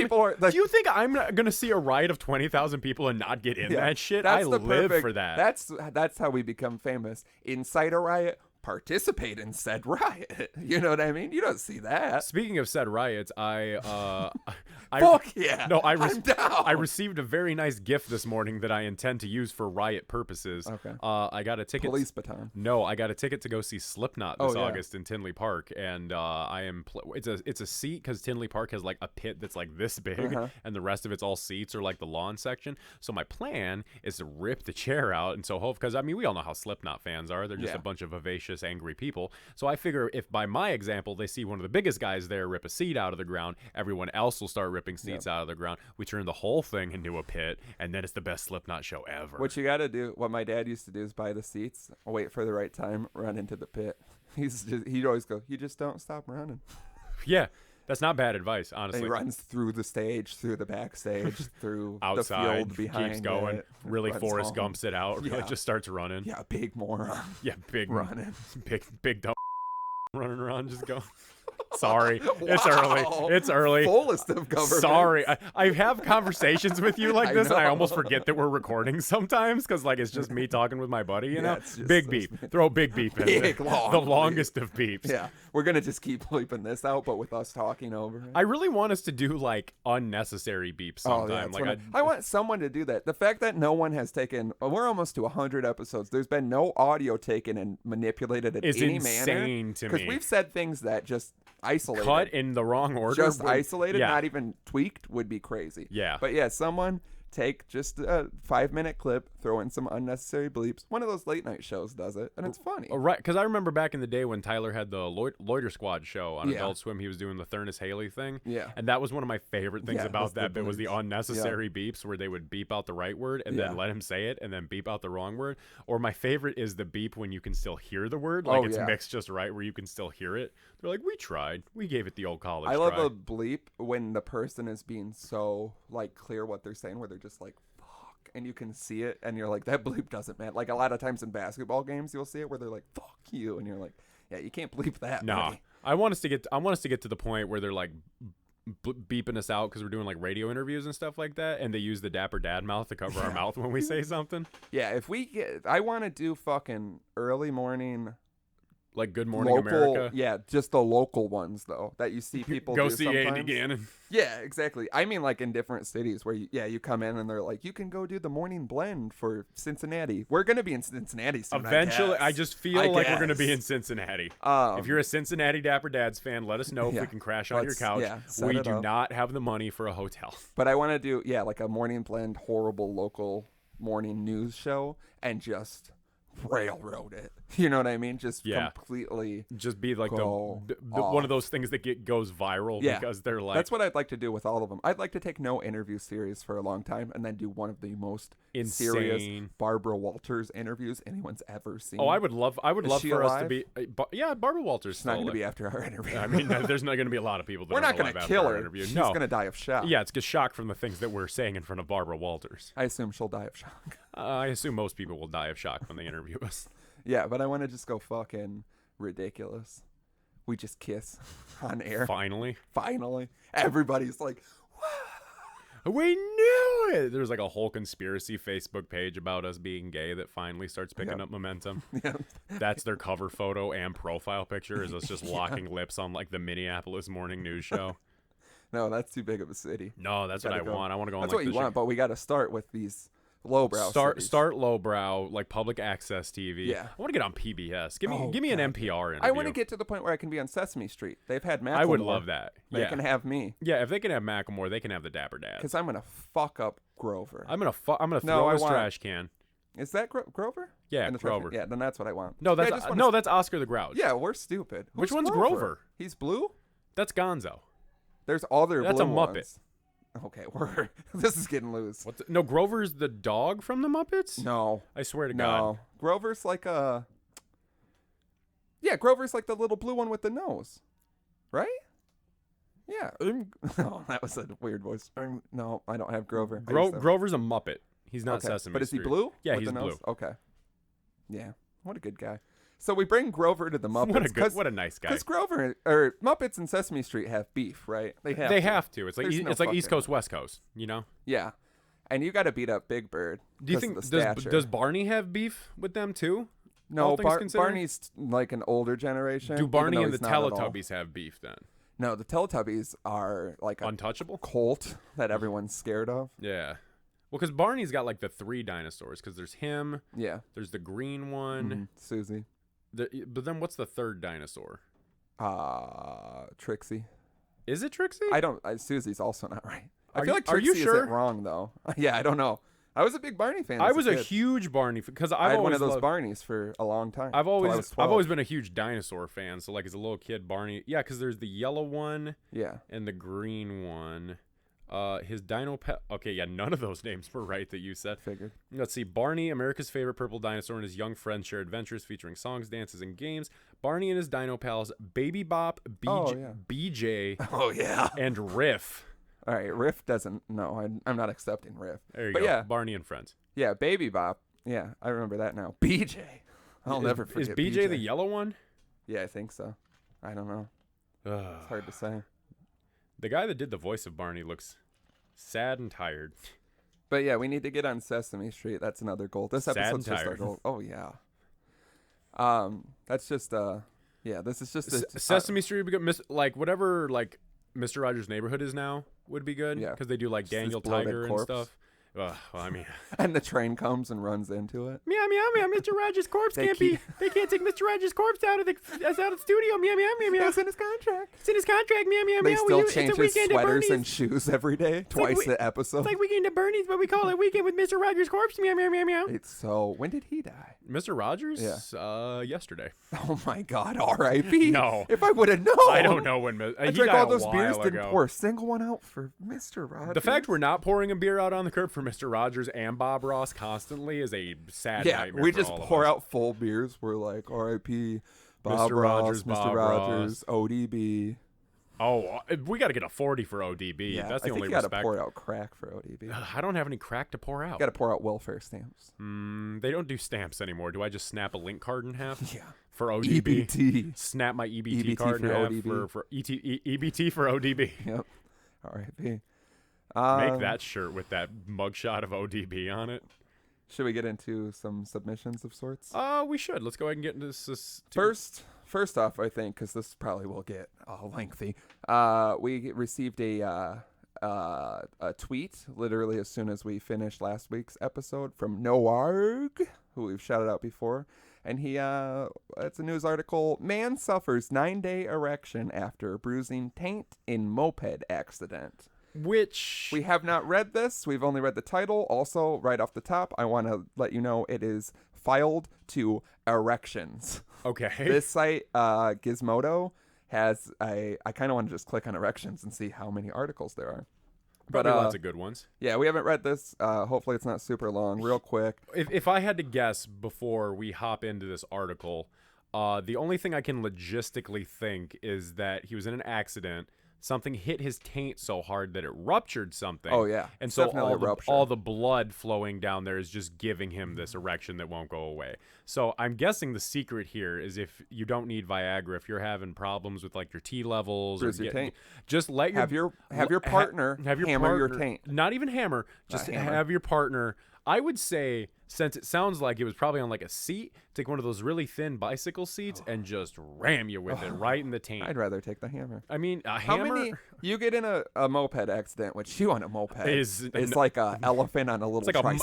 you think I'm going to see a riot of 20,000 people and not get in that shit? I live for that. That's how we become famous. Incite a riot. Participate in said riot. You know what I mean? You don't see that. Speaking of said riots, Fuck yeah. No, I'm down. I received a very nice gift this morning that I intend to use for riot purposes. Okay. I got a ticket. Police baton. No, I got a ticket to go see Slipknot this August in Tinley Park, and I am. It's a seat because Tinley Park has like a pit that's like this big, and the rest of it's all seats or like the lawn section. So my plan is to rip the chair out, and so hope, because I mean we all know how Slipknot fans are. They're just a bunch of vivacious, angry people. So I figure if by my example they see one of the biggest guys there rip a seat out of the ground, everyone else will start ripping seats out of the ground. We turn the whole thing into a pit, and then it's the best Slipknot show ever. What you got to do, what my dad used to do, is buy the seats, wait for the right time, run into the pit. He'd always go, you just don't stop running. Yeah. That's not bad advice, honestly. And he runs through the stage, through the backstage, through outside, the field behind. Keeps going. Really Forrest home. Gumps it out. Really just starts running. Yeah, big moron. Yeah, big running. Big dumb running around, just going. Sorry, it's early. Fullest of government. Sorry, I have conversations with you like this, and I almost forget that we're recording sometimes because like it's just me talking with my buddy. You know, big beep. Throw a big beep in there. The longest of beeps. Yeah, we're gonna just keep bleeping this out, but with us talking over it. I really want us to do like unnecessary beeps sometime. I want someone to do that. The fact that no one has taken, we're almost to 100 episodes. There's been no audio taken and manipulated in any manner. It's insane to me. Because we've said things that just isolated. Cut in the wrong order. Just isolated, not even tweaked, would be crazy. Yeah. But yeah, someone take just a 5-minute clip, throw in some unnecessary bleeps. One of those late night shows does it, and it's funny. Right, because I remember back in the day when Tyler had the Loiter Squad show on Adult Swim, he was doing the Thurnis Haley thing. Yeah. And that was one of my favorite things about that bit was the unnecessary beeps where they would beep out the right word and then let him say it and then beep out the wrong word. Or my favorite is the beep when you can still hear the word. Like it's mixed just right where you can still hear it. They're like, we tried. We gave it the old college try. I love a bleep when the person is being so like clear what they're saying, where they're just like, fuck, and you can see it, and you're like, that bleep doesn't matter. Like a lot of times in basketball games, you'll see it where they're like, fuck you, and you're like, yeah, you can't bleep that. No, buddy. I want us to get to the point where they're like beeping us out because we're doing like radio interviews and stuff like that, and they use the Dapper Dad mouth to cover our mouth when we say something. Yeah, if we get, I want to do fucking early morning. Like Good Morning America? Yeah, just the local ones, though, that you see people go do see sometimes. Andy Gannon. Yeah, exactly. I mean, like in different cities where, you come in and they're like, you can go do the morning blend for Cincinnati. We're going to be in Cincinnati soon, eventually. I just feel like we're going to be in Cincinnati. If you're a Cincinnati Dapper Dads fan, let us know if we can crash on your couch. We do not have the money for a hotel. But I want to do, like a morning blend, horrible local morning news show and just railroad it. You know what I mean? Just completely just be like the one of those things that goes viral because they're like. That's what I'd like to do with all of them. I'd like to take no interview series for a long time and then do one of the most serious Barbara Walters interviews anyone's ever seen. Oh, I would love for us to be. Barbara Walters. It's not going to be after our interview. I mean, there's not going to be a lot of people that we're not going to kill her. Interview. She's going to die of shock. Yeah, it's just shock from the things that we're saying in front of Barbara Walters. I assume she'll die of shock. I assume most people will die of shock when they interview us. Yeah, but I want to just go fucking ridiculous. We just kiss on air. Finally. Everybody's like, wow. We knew it. There's like a whole conspiracy Facebook page about us being gay that finally starts picking up momentum. Yeah. That's their cover photo and profile picture is us just locking lips on like the Minneapolis morning news show. No, that's too big of a city. No, that's what I want. I want to go on that's like what you want, but we got to start with these lowbrow start lowbrow, like public access TV. Yeah. I want to get on PBS. Give me an NPR interview. I want to get to the point where I can be on Sesame Street. They've had Macklemore. I would love that. They can have me. Yeah, if they can have Macklemore, they can have the Dapper Dad. Because I'm gonna fuck up Grover. I'm gonna throw his trash can. Is that Grover? Yeah, Grover. Yeah, then that's what I want. No, that's Oscar the Grouch. Yeah, we're stupid. Which one's Grover? He's blue. That's Gonzo. There's other blue ones. That's a Muppet. Okay, this is getting loose. No, Grover's the dog from the Muppets? No. I swear to God. No. Grover's like a... Yeah, Grover's like the little blue one with the nose. Right? Yeah. Oh, that was a weird voice. No, I don't have Grover. Grover's a Muppet. He's not Sesame But is Street. he blue? Yeah, he's blue. Okay. Yeah. What a good guy. So we bring Grover to the Muppets. What a nice guy. Because Muppets and Sesame Street have beef, right? They have to. It's like East Coast, West Coast, you know? Yeah. And you got to beat up Big Bird. Do you think does Barney have beef with them too? No, Barney's like an older generation. Do Barney and the Teletubbies have beef then? No, the Teletubbies are like a untouchable cult that everyone's scared of. Yeah. Well, because Barney's got like the 3 dinosaurs. Because there's him. Yeah. There's the green one. Susie. But then what's the 3rd dinosaur? Trixie. Is it Trixie? Susie's also not right. I feel like Trixie isn't wrong though. Yeah, I don't know. I was a big Barney fan. I was a huge Barney because I had one of those Barneys for a long time. I've always been a huge dinosaur fan. So like as a little kid, Barney. Yeah, because there's the yellow one. Yeah. And the green one. His dino pet. Okay, yeah, none of those names were right that you said. Figured. Let's see. Barney, America's favorite purple dinosaur, and his young friends share adventures featuring songs, dances, and games. Barney and his dino pals, Baby Bop, BJ, and Riff. All right, Riff doesn't. No, I'm not accepting Riff. There you go. Yeah, Barney and friends. Yeah, Baby Bop. Yeah, I remember that now. BJ. I'll never forget. Is BJ the yellow one? Yeah, I think so. I don't know. It's hard to say. The guy that did the voice of Barney looks sad and tired. But yeah, we need to get on Sesame Street. That's another goal. This episode's just our goal. Oh yeah. That's just this is just Sesame Street. Like whatever like Mr. Rogers' Neighborhood is now would be good. Yeah, because they do like Daniel Tiger and stuff. Well, I mean, and the train comes and runs into it. Meow meow meow. Mr. Rogers' corpse They can't take Mr. Rogers' corpse out of the studio. Meow meow meow meow. It's in his contract. Meow meow meow. They still change his sweaters and shoes every day, twice the episode. It's like Weekend at Bernie's, but we call it Weekend with Mr. Rogers' corpse. Meow meow meow meow. When did he die? Mr. Rogers? Yeah. Yesterday. Oh my God. R.I.P. No. If I would have known. I don't know when. I drank all those beers. Didn't pour a single one out for Mr. Rogers. The fact we're not pouring a beer out on the curb for Mr. Rogers and Bob Ross constantly is a sad nightmare. We just pour out full beers. We're like R.I.P. Bob Ross, Mr. Rogers, ODB. Oh, we got to get a 40 for ODB. Yeah, that's the only respect. respect. You got to pour out crack for ODB. I don't have any crack to pour out. You got to pour out welfare stamps. They don't do stamps anymore. Do I just snap a link card in half? Yeah. For ODB. EBT. Snap my EBT card in half ODB. for EBT for ODB. Yep. R.I.P. Make that shirt with that mugshot of ODB on it. Should we get into some submissions of sorts? We should. Let's go ahead and get into this. First off, I think, because this probably will get lengthy, we received a tweet literally as soon as we finished last week's episode from Noarg, who we've shouted out before. And it's a news article. Man suffers 9-day erection after bruising taint in moped accident. Which we have not read this. We've only read the title. Also, right off the top, I want to let you know it is filed to erections. Okay. This site, Gizmodo, has I kind of want to just click on erections and see how many articles there are. Probably lots of good ones. Yeah, we haven't read this. Hopefully it's not super long. Real quick. If I had to guess before we hop into this article, the only thing I can logistically think is that he was in an accident. Something hit his taint so hard that it ruptured something. Oh, yeah. And so all the blood flowing down there is just giving him this erection that won't go away. So I'm guessing the secret here is if you don't need Viagra, if you're having problems with like your T levels, Bruise your taint. Just let your partner hammer your taint. Not even hammer, just have your partner. I would say, since it sounds like it was probably on like a seat, take one of those really thin bicycle seats and just ram you with it right in the taint. I'd rather take the hammer. I mean, a How hammer. many, you get in a moped accident, which you on a moped is like an elephant on a little tricycle.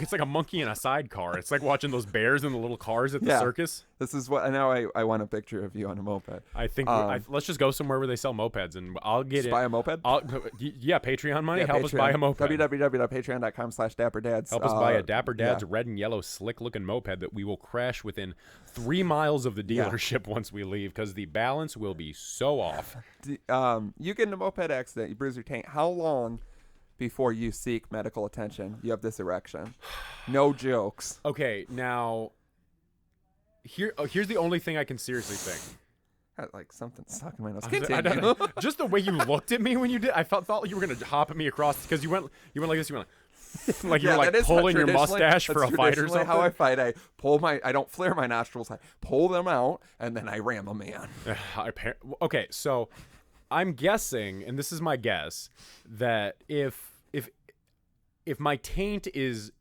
It's like a monkey in a sidecar. It's like watching those bears in the little cars at the circus. This is what now I want a picture of you on a moped. I think let's just go somewhere where they sell mopeds and I'll get it. Buy a moped? Patreon money. Help us buy a moped. www.patreon.com/dapperdads. Help us buy a Dapper Dad's red and yellow slick-looking moped that we will crash within 3 miles of the dealership once we leave because the balance will be so off. You get in a moped accident, you bruise your taint. How long before you seek medical attention? You have this erection. No jokes. Okay, now here's the only thing I can seriously think. Like something stuck in my nose. Just the way you looked at me when you did, I thought you were gonna hop at me across because you went like this. You went like you're like pulling your mustache for a fight or something. How I fight, I don't flare my nostrils. I pull them out and then I ram a man. Okay, so I'm guessing, and this is my guess, that if my taint is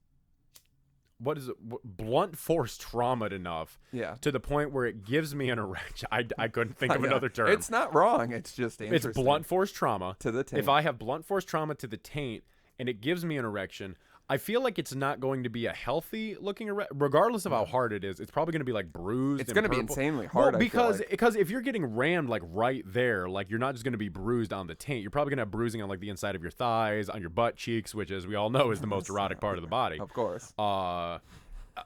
blunt force trauma enough to the point where it gives me an erection. I couldn't think of another term. It's not wrong. It's just interesting. It's blunt force trauma to the taint. If I have blunt force trauma to the taint and it gives me an erection, I feel like it's not going to be a healthy looking erection, regardless of how hard it is. It's probably going to be like bruised. It's going to be insanely hard. Well, because if you're getting rammed like right there, like you're not just going to be bruised on the taint. You're probably going to have bruising on like the inside of your thighs, on your butt cheeks, which, as we all know, is the most erotic part of the body. Of course.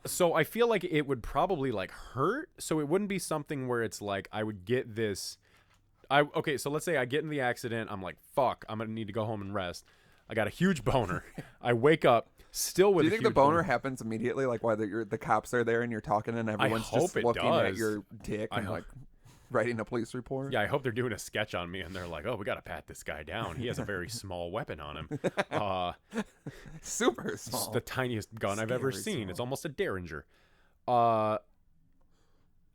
So I feel like it would probably like hurt. So it wouldn't be something where it's like I would get this. Okay, so let's say I get in the accident. I'm like, fuck, I'm going to need to go home and rest. I got a huge boner. I wake up still with. Do you think the boner happens immediately, like while the cops are there and you're talking and everyone's just looking at your dick and like writing a police report? Yeah, I hope they're doing a sketch on me and they're like, "Oh, we got to pat this guy down. He has a very small weapon on him. Super small. It's the tiniest gun I've ever seen. Small. It's almost a Derringer."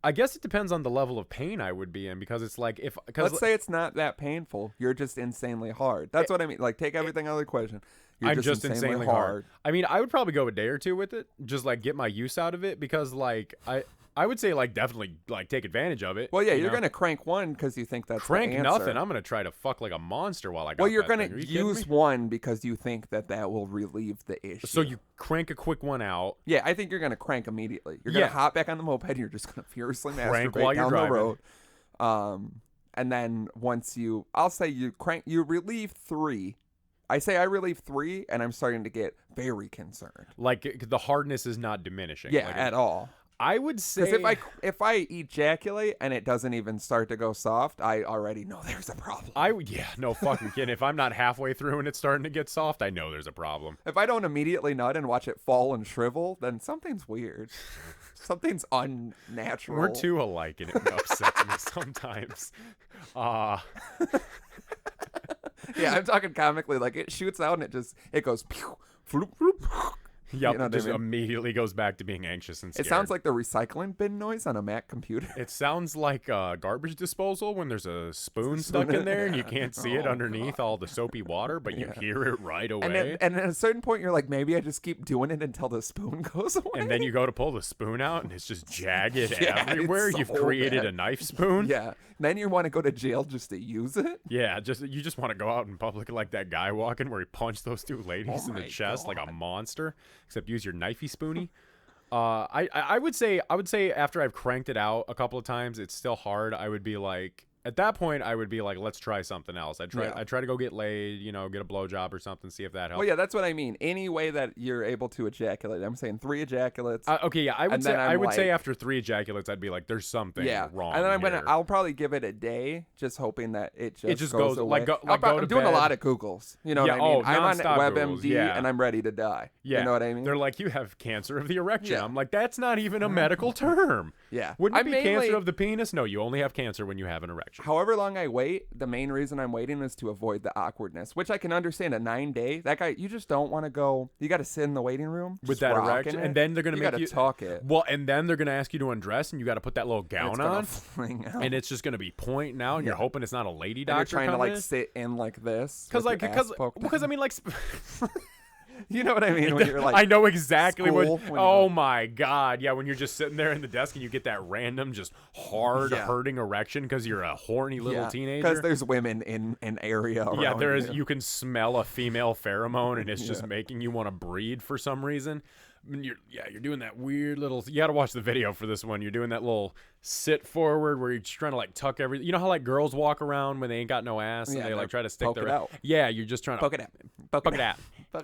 I guess it depends on the level of pain I would be in because it's like let's say it's not that painful. You're just insanely hard. That's what I mean. Like take everything out of the equation. I'm just insanely hard. I mean, I would probably go a day or two with it, just like get my use out of it because like I would say like definitely like take advantage of it. Well, yeah, you're gonna crank one because you think that's crank the answer. Nothing. I'm gonna try to fuck like a monster while I got. Well, you're gonna use one because you think that will relieve the issue. So you crank a quick one out. Yeah, I think you're gonna crank immediately. You're gonna hop back on the moped and you're just gonna furiously masturbate down the road. And then once I'll say you relieve 3. I say I relieve 3, and I'm starting to get very concerned. Like the hardness is not diminishing. Yeah, like at all. I would say because if I ejaculate and it doesn't even start to go soft, I already know there's a problem. No fucking kidding. If I'm not halfway through and it's starting to get soft, I know there's a problem. If I don't immediately nut and watch it fall and shrivel, then something's weird. Something's unnatural. We're too alike, and it upsets me sometimes. Yeah, I'm talking comically. Like it shoots out and it goes pew, floop, floop. Yep, it just immediately goes back to being anxious and scared. It sounds like the recycling bin noise on a Mac computer. It sounds like a garbage disposal when there's a spoon stuck in there and you can't see it underneath all the soapy water, but you hear it right away. And at a certain point, you're like, maybe I just keep doing it until the spoon goes away. And then you go to pull the spoon out and it's just jagged everywhere. You've created a knife spoon. Yeah. Then you want to go to jail just to use it. Yeah, you just want to go out in public like that guy walking where he punched those 2 ladies in the chest like a monster. Except use your knifey spoony. I would say after I've cranked it out a couple of times, it's still hard. I would be like, At that point, I would be like, let's try something else. I try to go get laid, get a blowjob or something, see if that helps. Well, yeah, that's what I mean. Any way that you're able to ejaculate. I'm saying 3 ejaculates. Okay, yeah, I would say after 3 ejaculates, I'd be like, there's something wrong. And then I'll probably give it a day, just hoping that it just goes away. I'm doing a lot of Googles. You know what I mean? I'm on WebMD and I'm ready to die. Yeah. You know what I mean? They're like, you have cancer of the erection. Yeah. I'm like, that's not even a medical term. Yeah. Wouldn't it be cancer of the penis? No, you only have cancer when you have an erection. However long I wait, the main reason I'm waiting is to avoid the awkwardness, which I can understand. A 9-day, that guy, you just don't want to go. You got to sit in the waiting room with that erection, and then they're gonna make you talk it. Well, and then they're gonna ask you to undress, and you got to put that little gown on, and it's just gonna be pointing out, and you're hoping it's not a lady doctor. And you're trying to like sit in like this, because I mean like. You know what I mean? When you're like, I know exactly oh my God. Yeah, when you're just sitting there in the desk and you get that random, just hard hurting erection because you're a horny little teenager. Because there's women in an area around. Yeah, there is. You can smell a female pheromone and it's just making you want to breed for some reason. You're doing that weird little. You got to watch the video for this one. You're doing that little sit forward where you're just trying to like tuck everything. You know how like girls walk around when they ain't got no ass and they like try to stick their out. Yeah, you're just trying to poke it out. Poke it out. All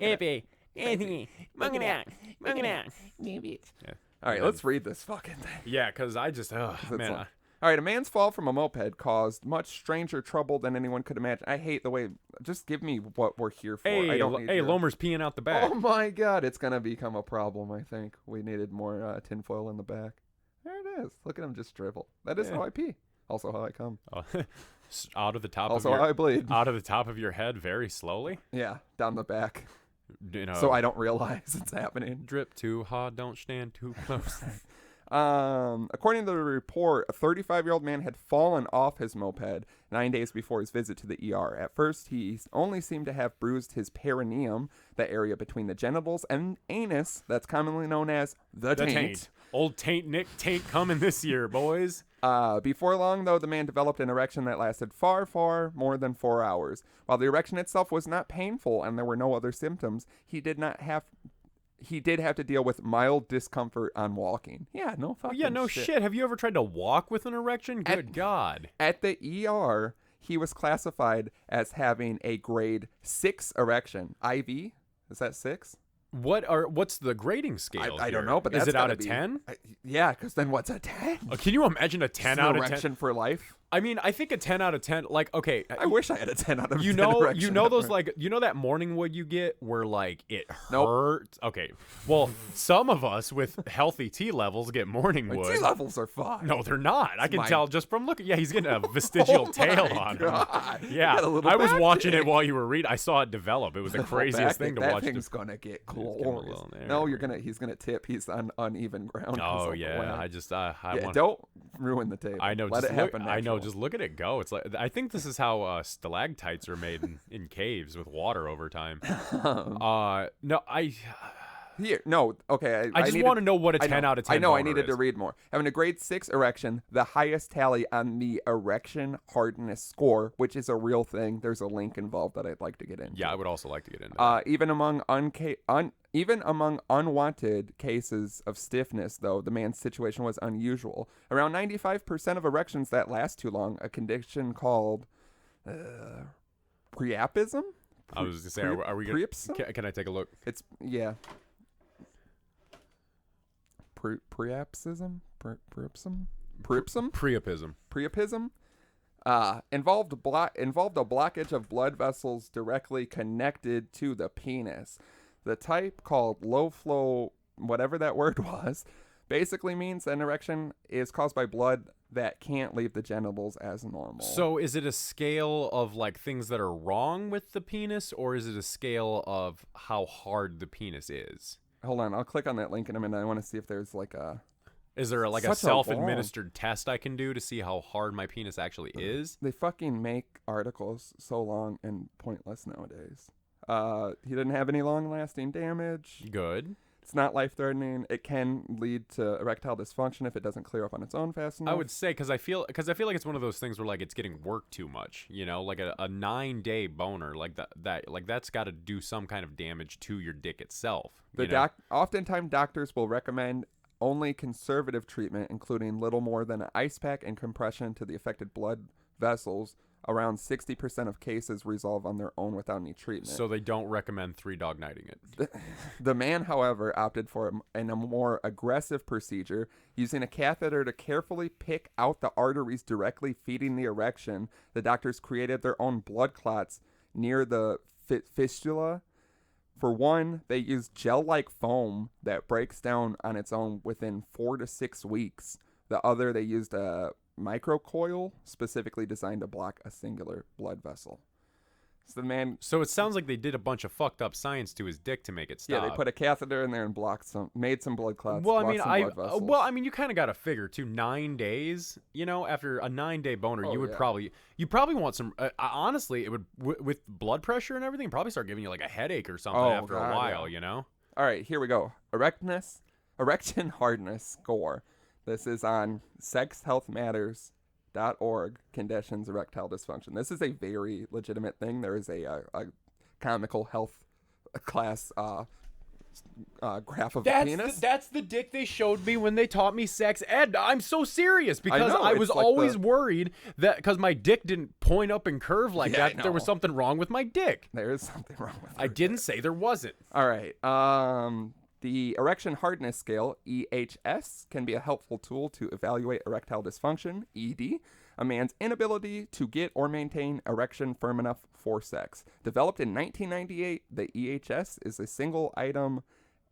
right, let's read this fucking thing. Yeah, because I just, man. All right, a man's fall from a moped caused much stranger trouble than anyone could imagine. I hate the way. Just give me what we're here for. Hey, Lomer's peeing out the back. Oh my God, it's gonna become a problem. I think we needed more tinfoil in the back. There it is. Look at him just dribble. That is how I pee. Also how I come. Out of the top. Also how I bleed. Out of the top of your head, very slowly. Yeah, down the back. So I don't realize it's happening. Drip too hard, don't stand too close. According to the report, a 35-year-old man had fallen off his moped 9 days before his visit to the ER. At first, he only seemed to have bruised his perineum, the area between the genitals and anus that's commonly known as the taint. Old Taint Nick Taint coming this year, boys. Before long, though, the man developed an erection that lasted far, far more than 4 hours. While the erection itself was not painful and there were no other symptoms, he did have to deal with mild discomfort on walking. Yeah, no fucking shit. Have you ever tried to walk with an erection? Good God. At the ER, he was classified as having a grade 6 erection. IV? Is that 6? What's the grading scale? I don't know, but is that's it out of 10? Yeah, because then what's a 10? Can you imagine a 10 out of 10? Erection for life? I mean, I think a 10 out of 10, like, okay. I wish I had a 10 out of 10 erection. You know those, like, that morning wood you get where, like, it hurts? Nope. Okay. Well, some of us with healthy T levels get morning wood. T levels are fine. No, they're not. I can tell just from looking. Yeah, he's getting a vestigial tail on him. Yeah. I was watching it while you were reading. I saw it develop. It was the craziest thing to watch. That thing's going to get glorious. No, he's going to tip. He's on uneven ground. Oh, yeah. Don't ruin the table. I know. Let it happen naturally. I know. Just look at it go. It's like, I think this is how stalactites are made in caves with water over time. Okay. I just want to know what a 10 out of 10 I know. I boner needed is. to read more. Having a grade 6 erection, the highest tally on the erection hardness score, which is a real thing. There's a link involved that I'd like to get into. Yeah, I would also like to get into that. Even among unwanted cases of stiffness, though, the man's situation was unusual. Around 95% of erections that last too long, a condition called priapism? I was going to say, are we going to... Can I take a look? It's, yeah. Priapism? Priapism? Involved a blockage of blood vessels directly connected to the penis. The type, called low flow, whatever that word was, basically means an erection is caused by blood that can't leave the genitals as normal. So is it a scale of like things that are wrong with the penis, or is it a scale of how hard the penis is? Hold on, I'll click on that link in a minute. I want to see if there's like a... Is there like a self-administered test I can do to see how hard my penis actually is? They fucking make articles so long and pointless nowadays. He didn't have any long-lasting damage. Good. It's not life-threatening. It can lead to erectile dysfunction if it doesn't clear up on its own fast enough. I would say because I feel like it's one of those things where like it's getting worked too much. You know, like a 9-day boner like that's got to do some kind of damage to your dick itself. Oftentimes doctors will recommend only conservative treatment, including little more than an ice pack and compression to the affected blood vessels. Around 60% of cases resolve on their own without any treatment. So they don't recommend 3-dog nighting it. The man, however, opted for a more aggressive procedure, using a catheter to carefully pick out the arteries directly feeding the erection. The doctors created their own blood clots near the fistula. For one, they used gel-like foam that breaks down on its own within 4 to 6 weeks. The other, they used a microcoil specifically designed to block a singular blood vessel. So the man. So it sounds like they did a bunch of fucked up science to his dick to make it stop. Yeah, they put a catheter in there and made some blood clots. Well, I mean, you kind of got to figure too. 9 days, after a 9-day boner, you probably want some. Honestly, it would with blood pressure and everything, probably start giving you like a headache or something after a while. All right, here we go. Erection hardness score. This is on sexhealthmatters.org, conditions erectile dysfunction. This is a very legitimate thing. There is a comical health class graph of the penis. That's the dick they showed me when they taught me sex ed. I'm so serious because I was like always worried that because my dick didn't point up and curve like that, there was something wrong with my dick. There is something wrong with it. I didn't say there wasn't. All right. The erection hardness scale, EHS, can be a helpful tool to evaluate erectile dysfunction, ED, a man's inability to get or maintain erection firm enough for sex. Developed in 1998, the EHS is a single-item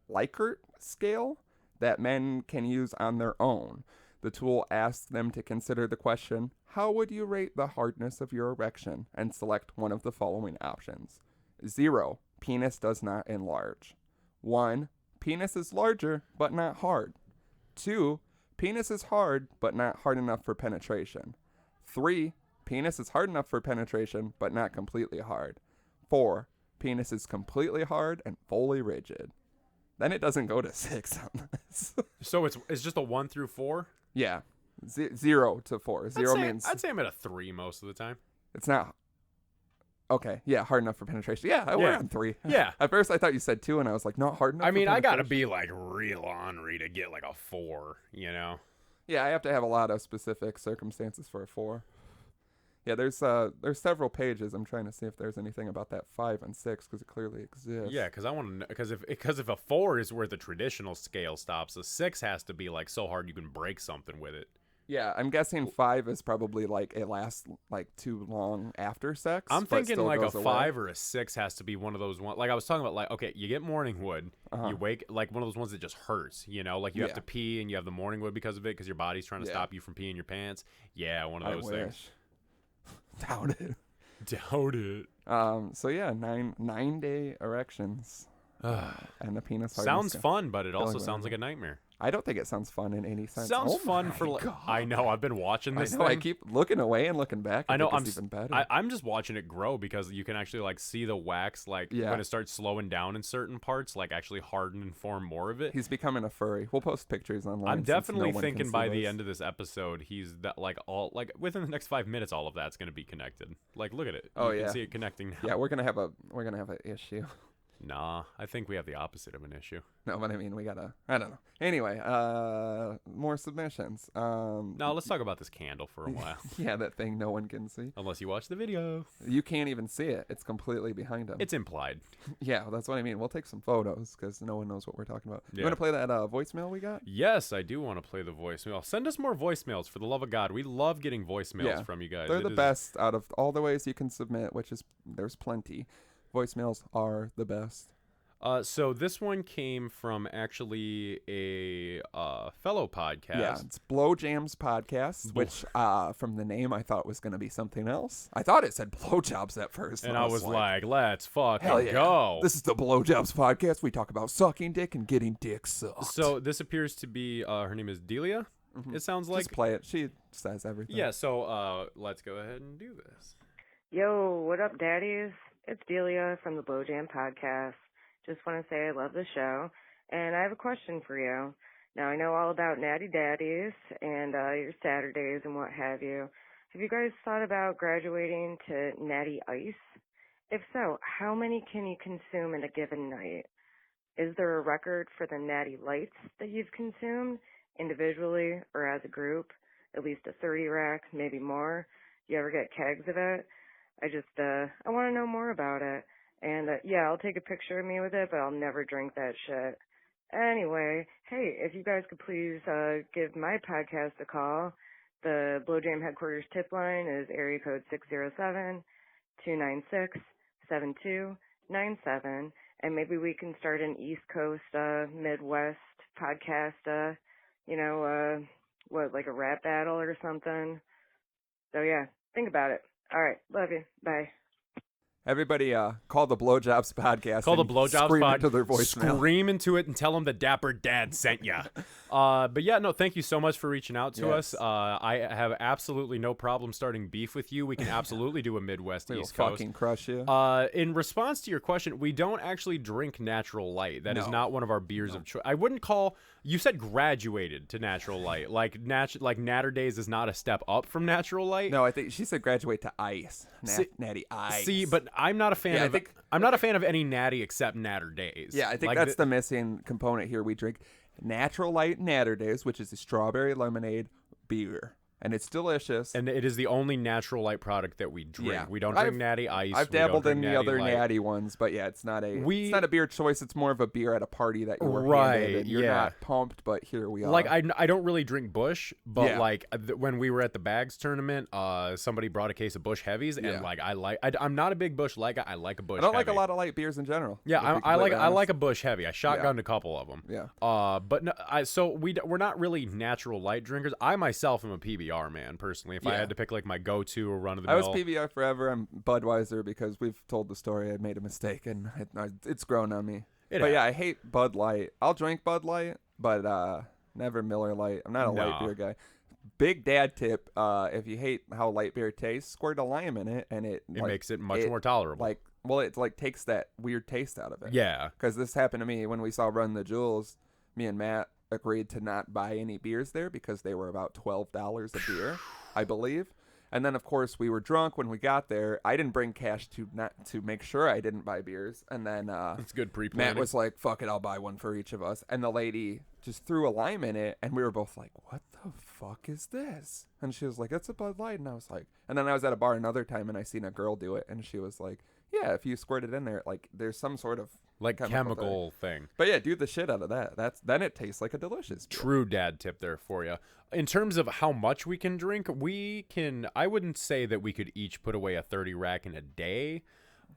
Likert scale that men can use on their own. The tool asks them to consider the question, how would you rate the hardness of your erection, and select one of the following options. 0, penis does not enlarge. 1, penis is larger, but not hard. 2, penis is hard, but not hard enough for penetration. 3, penis is hard enough for penetration, but not completely hard. 4, penis is completely hard and fully rigid. Then it doesn't go to 6 on this. So it's just a 1 through 4? Yeah. 0 to 4. Means... I'd say I'm at a 3 most of the time. It's not... Okay, yeah, hard enough for penetration. Yeah, we're on 3. Yeah. At first I thought you said 2, and I was like, not hard enough. I mean, I gotta be like real ornery to get like a 4, Yeah, I have to have a lot of specific circumstances for a 4. Yeah, there's several pages. I'm trying to see if there's anything about that 5 and 6 because it clearly exists. Yeah, because I want to know because if a 4 is where the traditional scale stops, a 6 has to be like so hard you can break something with it. Yeah, I'm guessing 5 is probably like it lasts like too long after sex. I'm thinking like a 5 or a 6 has to be one of those ones. Like I was talking about, like okay, you get morning wood, you wake like one of those ones that just hurts. Like you have to pee and you have the morning wood because of it because your body's trying to stop you from peeing your pants. Yeah, one of those things. Doubt it. So yeah, 9-day erections. And the penis sounds fun, but it also sounds like a nightmare. I don't think it sounds fun in any sense. Sounds fun for I know. I've been watching this. I keep looking away and looking back. I know. It's even better. I'm just watching it grow because you can actually like see the wax when it starts slowing down in certain parts, like actually harden and form more of it. He's becoming a furry. We'll post pictures online. I'm definitely thinking by the end of this episode, he's that like all like within the next 5 minutes, all of that's going to be connected. Like look at it. You can see it connecting now. Yeah, we're gonna have an issue. Nah, I think we have the opposite of an issue. No, but I mean, I don't know. Anyway, more submissions. No, let's talk about this candle for a while. Yeah, that thing no one can see. Unless you watch the video. You can't even see it. It's completely behind him. It's implied. Yeah, that's what I mean. We'll take some photos because no one knows what we're talking about. Yeah. You want to play that voicemail we got? Yes, I do want to play the voicemail. Send us more voicemails, for the love of God. We love getting voicemails from you guys. They're the best out of all the ways you can submit, which is there's plenty. Voicemails are the best. So this one came from actually a fellow podcast. Yeah, it's Blowjams Podcast, which from the name I thought was going to be something else. I thought it said blowjobs at first. And I was like, let's fucking go. This is the Blowjobs Podcast. We talk about sucking dick and getting dick sucked. So this appears to be, her name is Delia, it sounds like. Just play it. She says everything. Yeah, so let's go ahead and do this. Yo, what up, daddies? It's Delia from the Blowjam Podcast. Just want to say I love the show, and I have a question for you. Now, I know all about Natty Daddies and your Saturdays and what have you. Have you guys thought about graduating to Natty Ice? If so, how many can you consume in a given night? Is there a record for the Natty Lights that you've consumed, individually or as a group? At least a 30 rack, maybe more? you ever get kegs of it, I want to know more about it. And yeah, I'll take a picture of me with it, but I'll never drink that shit. Anyway, hey, if you guys could please give my podcast a call. The Blowjam headquarters tip line is area code 607-296-7297, and maybe we can start an East Coast, Midwest podcast, like a rap battle or something. So yeah, think about it. All right, love you. Bye. Everybody, call the Blowjobs podcast. Call the Blowjobs podcast. Into their voicemail. Scream into it and tell them the Dapper Dad sent ya. But yeah, no, thank you so much for reaching out to us. I have absolutely no problem starting beef with you. We can absolutely do a Midwest East Coast. Fucking crush you. In response to your question, we don't actually drink Natural Light. That is not one of our beers of choice. I wouldn't call. You said graduated to Natural Light. Like Natter Days is not a step up from Natural Light. No, I think she said graduate to ice. Natty ice. See, but I'm not a fan of. I'm not a fan of any natty except Natter Days. Yeah, I think that's the missing component here. We drink Natural Light Natter Days, which is a strawberry lemonade beer. And it's delicious. And it is the only Natural Light product that we drink. Yeah. We don't drink Natty Ice. I've dabbled in the other Natty ones, but yeah, it's not a beer choice. It's more of a beer at a party that you were handed. And you're not pumped, but here we are. Like I don't really drink Busch, but when we were at the Bags tournament, somebody brought a case of Busch Heavies, and I'm not a big Busch Light guy. I like a Busch. I don't Heavy. like a lot of light beers in general. Yeah, I like a Busch Heavy. I shotgunned a couple of them. Yeah. But no, we're not really Natural Light drinkers. I myself am a PBR man personally. If I had to pick like my go-to or run of the mill, I was PBR forever. I'm Budweiser because we've told the story. I made a mistake and it's grown on me. Yeah, I hate Bud Light. I'll drink Bud Light, but never Miller Lite. I'm not a light beer guy. Big dad tip: if you hate how light beer tastes, squirt a lime in it, and it makes it much more tolerable. It takes that weird taste out of it. Yeah, because this happened to me when we saw Run the Jewels. Me and Matt agreed to not buy any beers there because they were about $12 a beer, I believe. And then, of course, we were drunk when we got there. I didn't bring cash to make sure I didn't buy beers. And then that's good pre-planning. Matt was like, fuck it, I'll buy one for each of us. And the lady just threw a lime in it, and we were both like, what the fuck is this? And she was like, that's a Bud Light. And I was like, and then I was at a bar another time, and I seen a girl do it, and she was like, yeah, if you squirt it in there, like there's some sort of like chemical thing. But yeah, do the shit out of that. Then it tastes like a delicious beer. True dad tip there for you. In terms of how much we can drink, I wouldn't say that we could each put away a 30 rack in a day.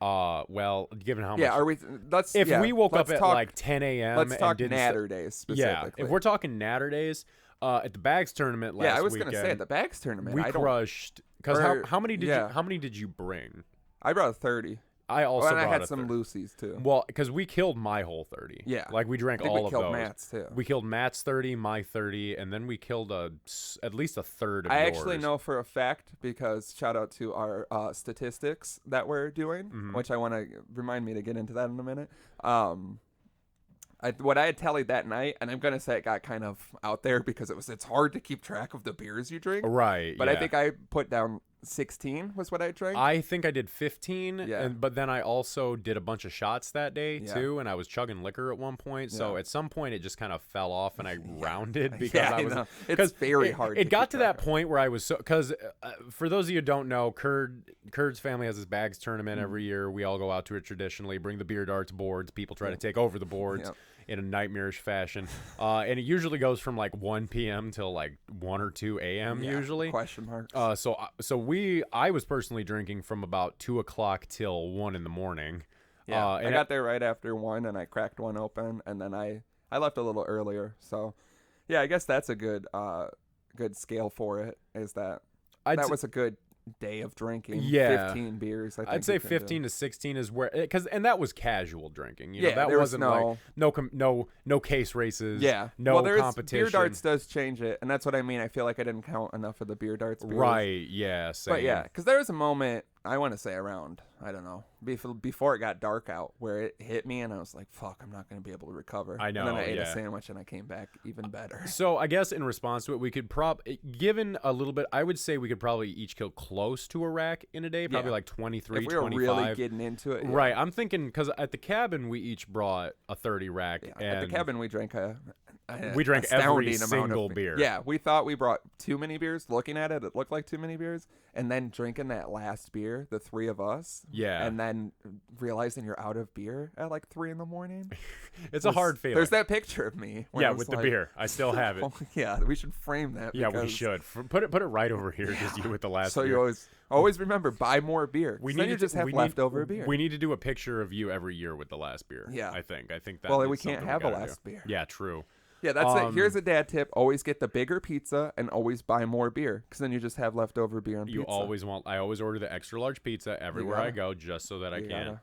Well, given how much. Yeah, we woke up at like 10 a.m. Let's talk Natter Days specifically. Yeah, if we're talking Natter Days, at the Bags tournament last weekend. Yeah, I was going to say at the Bags tournament. We crushed. Because how many did you bring? I brought 30. I also brought I had some Lucy's too. Well, because we killed my whole 30. Yeah. Like we drank all of those. We killed Matt's too. We killed Matt's 30, my 30, and then we killed at least a third of yours. I actually know for a fact because shout out to our statistics that we're doing, which I want to remind me to get into that in a minute. What I had tallied that night, and I'm going to say it got kind of out there because it's hard to keep track of the beers you drink. Right, But I think I put down 16 was what I drank. I think I did 15, but then I also did a bunch of shots that day too, and I was chugging liquor at one point. So at some point it just kind of fell off, and I rounded because it's very hard. It got to that point where I was because for those of you who don't know, Kurd's family has this Bags tournament every year. We all go out to it traditionally, bring the beer darts boards. People try to take over the boards. In a nightmarish fashion. And it usually goes from like 1 p.m. till like 1 or 2 a.m. usually. Question marks. I was personally drinking from about 2 o'clock till 1 in the morning. Yeah, I got there right after 1 and I cracked one open, and then I left a little earlier. So, yeah, I guess that's a good scale for it, is that was a good day of drinking. 15 beers. I'd say 15 to 16 is where, and that was casual drinking. You know, that wasn't no case races. Yeah, no competition. Beer darts does change it, and that's what I mean. I feel like I didn't count enough of the beer darts beers. Right. Yeah. Same. But yeah, because there was a moment, I want to say around, I don't know, before it got dark out, where it hit me and I was like, fuck, I'm not going to be able to recover. I know. And then I ate a sandwich and I came back even better. So I guess in response to it, we could given a little bit, I would say we could probably each kill close to a rack in a day, probably like 23, if we were 25. really getting into it. Right. I'm thinking, because at the cabin, we each brought a 30 rack. Yeah, at the cabin, we drank we drank every single beer. Yeah, we thought we brought too many beers. Looking at it, it looked like too many beers. And then drinking that last beer, the three of us. Yeah. And then realizing you're out of beer at like 3 a.m. It's a hard feeling. There's that picture of me. Yeah, with the beer. I still have it. Yeah, we should frame that. Yeah, we should. Put it right over here, just you with the last beer. So you always remember, buy more beer. We need to just have leftover beer. We need to do a picture of you every year with the last beer. Yeah. I think that. Well, we can't have a last beer. Yeah, true. Yeah, that's it. Here's a dad tip. Always get the bigger pizza and always buy more beer, because then you just have leftover beer and pizza. I always order the extra large pizza everywhere I go, just so that I can.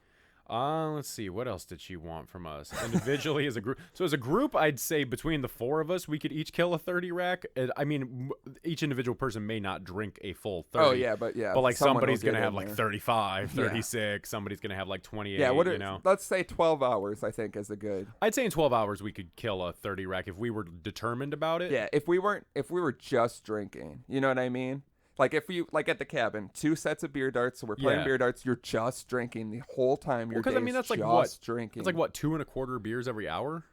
Let's see. What else did she want from us? Individually, as a group. So as a group, I'd say between the 4 of us, we could each kill a 30 rack. I mean, each individual person may not drink a full 30. Oh, yeah, but yeah. But like somebody's going to have like 35, 36. Somebody's going to have like 28, yeah, let's say 12 hours, I think, is a good. I'd say in 12 hours, we could kill a 30 rack if we were determined about it. Yeah, if we were just drinking, you know what I mean? Like if you at the cabin, 2 sets of beer darts, so we're playing beer darts. You're just drinking the whole time. Because I mean that's like just drinking. It's like what 2.25 beers every hour.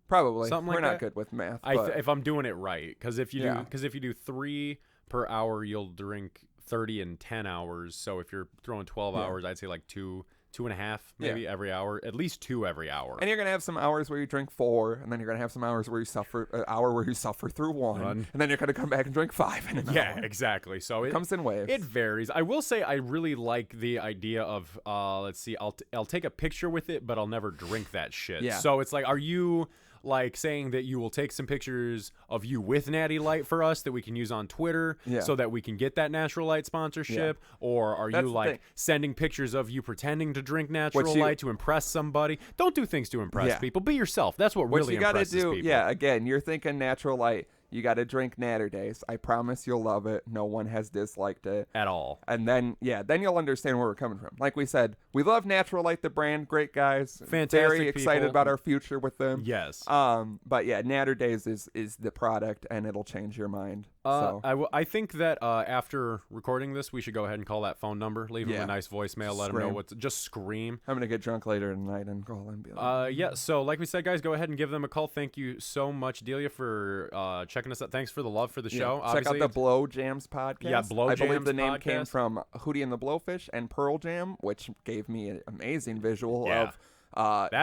Probably. Something like we're that. not good with math. If I'm doing it right, because if you do 3 per hour, you'll drink 30 in 10 hours. So if you're throwing 12 hours, I'd say like 2.5 maybe every hour, at least 2 every hour. And you're gonna have some hours where you drink 4, and then you're gonna have some hours where you suffer through 1, and then you're gonna come back and drink 5 in an hour. Yeah, exactly. So it comes in waves. It varies. I will say I really like the idea of let's see, I'll take a picture with it, but I'll never drink that shit. Yeah. So it's like, are you like saying that you will take some pictures of you with Natty Light for us that we can use on Twitter so that we can get that Natural Light sponsorship? Or are you like sending pictures of you pretending to drink Natural Light to impress somebody? Don't do things to impress people. Be yourself. That's what really impresses people. Yeah, again, you're thinking Natural Light. You got to drink Natter Days. I promise you'll love it. No one has disliked it at all. And then you'll understand where we're coming from. Like we said, we love Natural Light, the brand. Great guys. Fantastic. Very excited about our future with them. Yes. But yeah, Natter Days is the product, and it'll change your mind. I think that after recording this, we should go ahead and call that phone number. Leave them a nice voicemail. Let them know just scream. I'm gonna get drunk later tonight and call and be like, So like we said, guys, go ahead and give them a call. Thank you so much, Delia, for checking us out. Thanks for the love for the show. Check out the Blow Jams podcast. Yeah, Blow Jams. I believe the name podcast came from Hootie and the Blowfish and Pearl Jam, which gave me an amazing visual of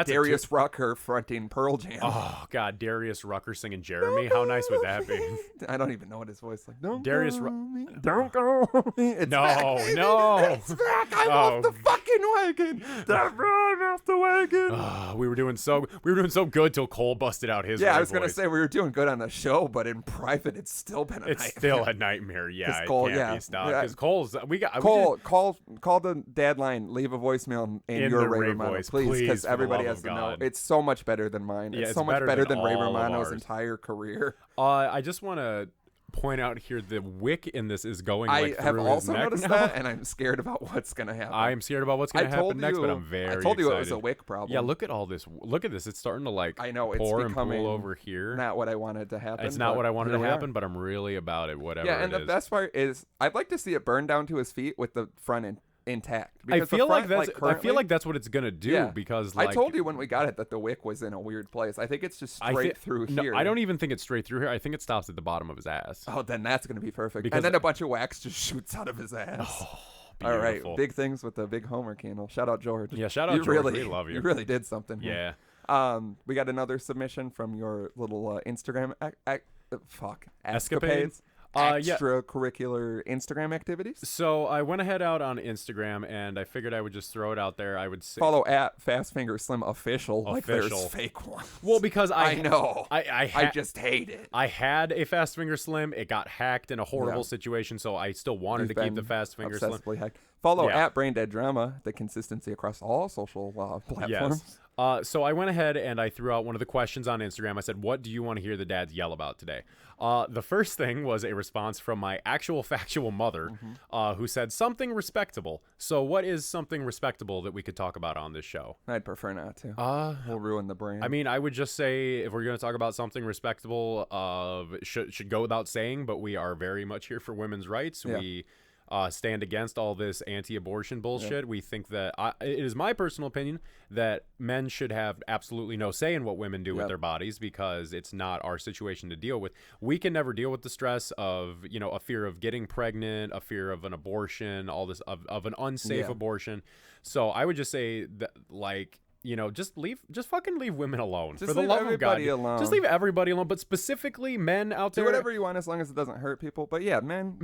Darius Rucker fronting Pearl Jam. Oh God, Darius Rucker singing Jeremy. How nice would that be? I don't even know what his voice like. Don't Darius don't go. It's back. It's back. I love the fucking wagon. Off the wagon. We were doing so good till Cole busted out his. Yeah, I was gonna say we were doing good on the show, but in private, it's still been a nightmare. It's still a nightmare. Yeah, Cole, it can't be stopped. Because Cole's call the dad line. Leave a voicemail in your Ray Romano, please, because everybody has to know. It's so much better than mine. It's so much better than Ray Romano's entire career. I just want to point out here the wick in this is going like I have through also his neck noticed now. that, and I'm scared about what's gonna happen. I'm scared about what's gonna happen next, but I'm very I told you excited. it was a wick problem. Yeah, look at all this. Look at this. It's starting to like I know, pour it's and pool over here. Not what I wanted to happen. It's not what I wanted to happen, but I'm really about it. Whatever. Yeah, and the best part is I'd like to see it burn down to his feet with the front end intact. I feel like that's what it's gonna do because like, I told you when we got it that the wick was in a weird place. I think it's just straight through here. No, I don't even think it's straight through here. I think it stops at the bottom of his ass. Oh, then that's gonna be perfect. And then a bunch of wax just shoots out of his ass. Oh, all right, big things with the big Homer candle. Shout out George. Yeah, shout out George. We love you. You really did something. Yeah. We got another submission from your little Instagram escapades. Extracurricular Instagram activities. So I went ahead out on Instagram and I figured I would just throw it out there. I would say follow at Fastfinger Slim Official. Like there's fake ones. Well, because I know I just hate it. I had a Fast Finger Slim. It got hacked in a horrible situation, so I still wanted to keep the Fast Finger Slim. Hacked. Follow at Brain Dead Drama. The consistency across all social platforms. Yes. So I went ahead and I threw out one of the questions on Instagram. I said, what do you want to hear the dads yell about today? The first thing was a response from my actual factual mother who said something respectable. So what is something respectable that we could talk about on this show? I'd prefer not to. We'll ruin the brand. I mean, I would just say if we're going to talk about something respectable, should go without saying, but we are very much here for women's rights. Yeah. We stand against all this anti-abortion bullshit. We think that it is my personal opinion that men should have absolutely no say in what women do with their bodies, because it's not our situation to deal with. We can never deal with the stress of, you know, a fear of getting pregnant, a fear of an abortion, all this of an unsafe abortion. So I would just say that, like, you know, just fucking leave women alone. Just for the love of God. alone. Just leave everybody alone, but specifically men out there. Do whatever you want as long as it doesn't hurt people. But yeah, men,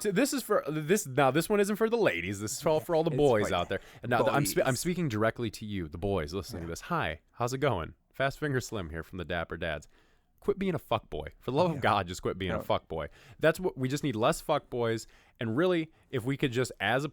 this is for this. Now this one isn't for the ladies. This is all for all the boys out there. And now I'm speaking directly to you, the boys listening to this. Hi, how's it going? Fast Finger Slim here from the Dapper Dads. Quit being a fuckboy. For the love of God, just quit being a fuckboy. That's what we just need. Less fuckboys. And really, if we could just, as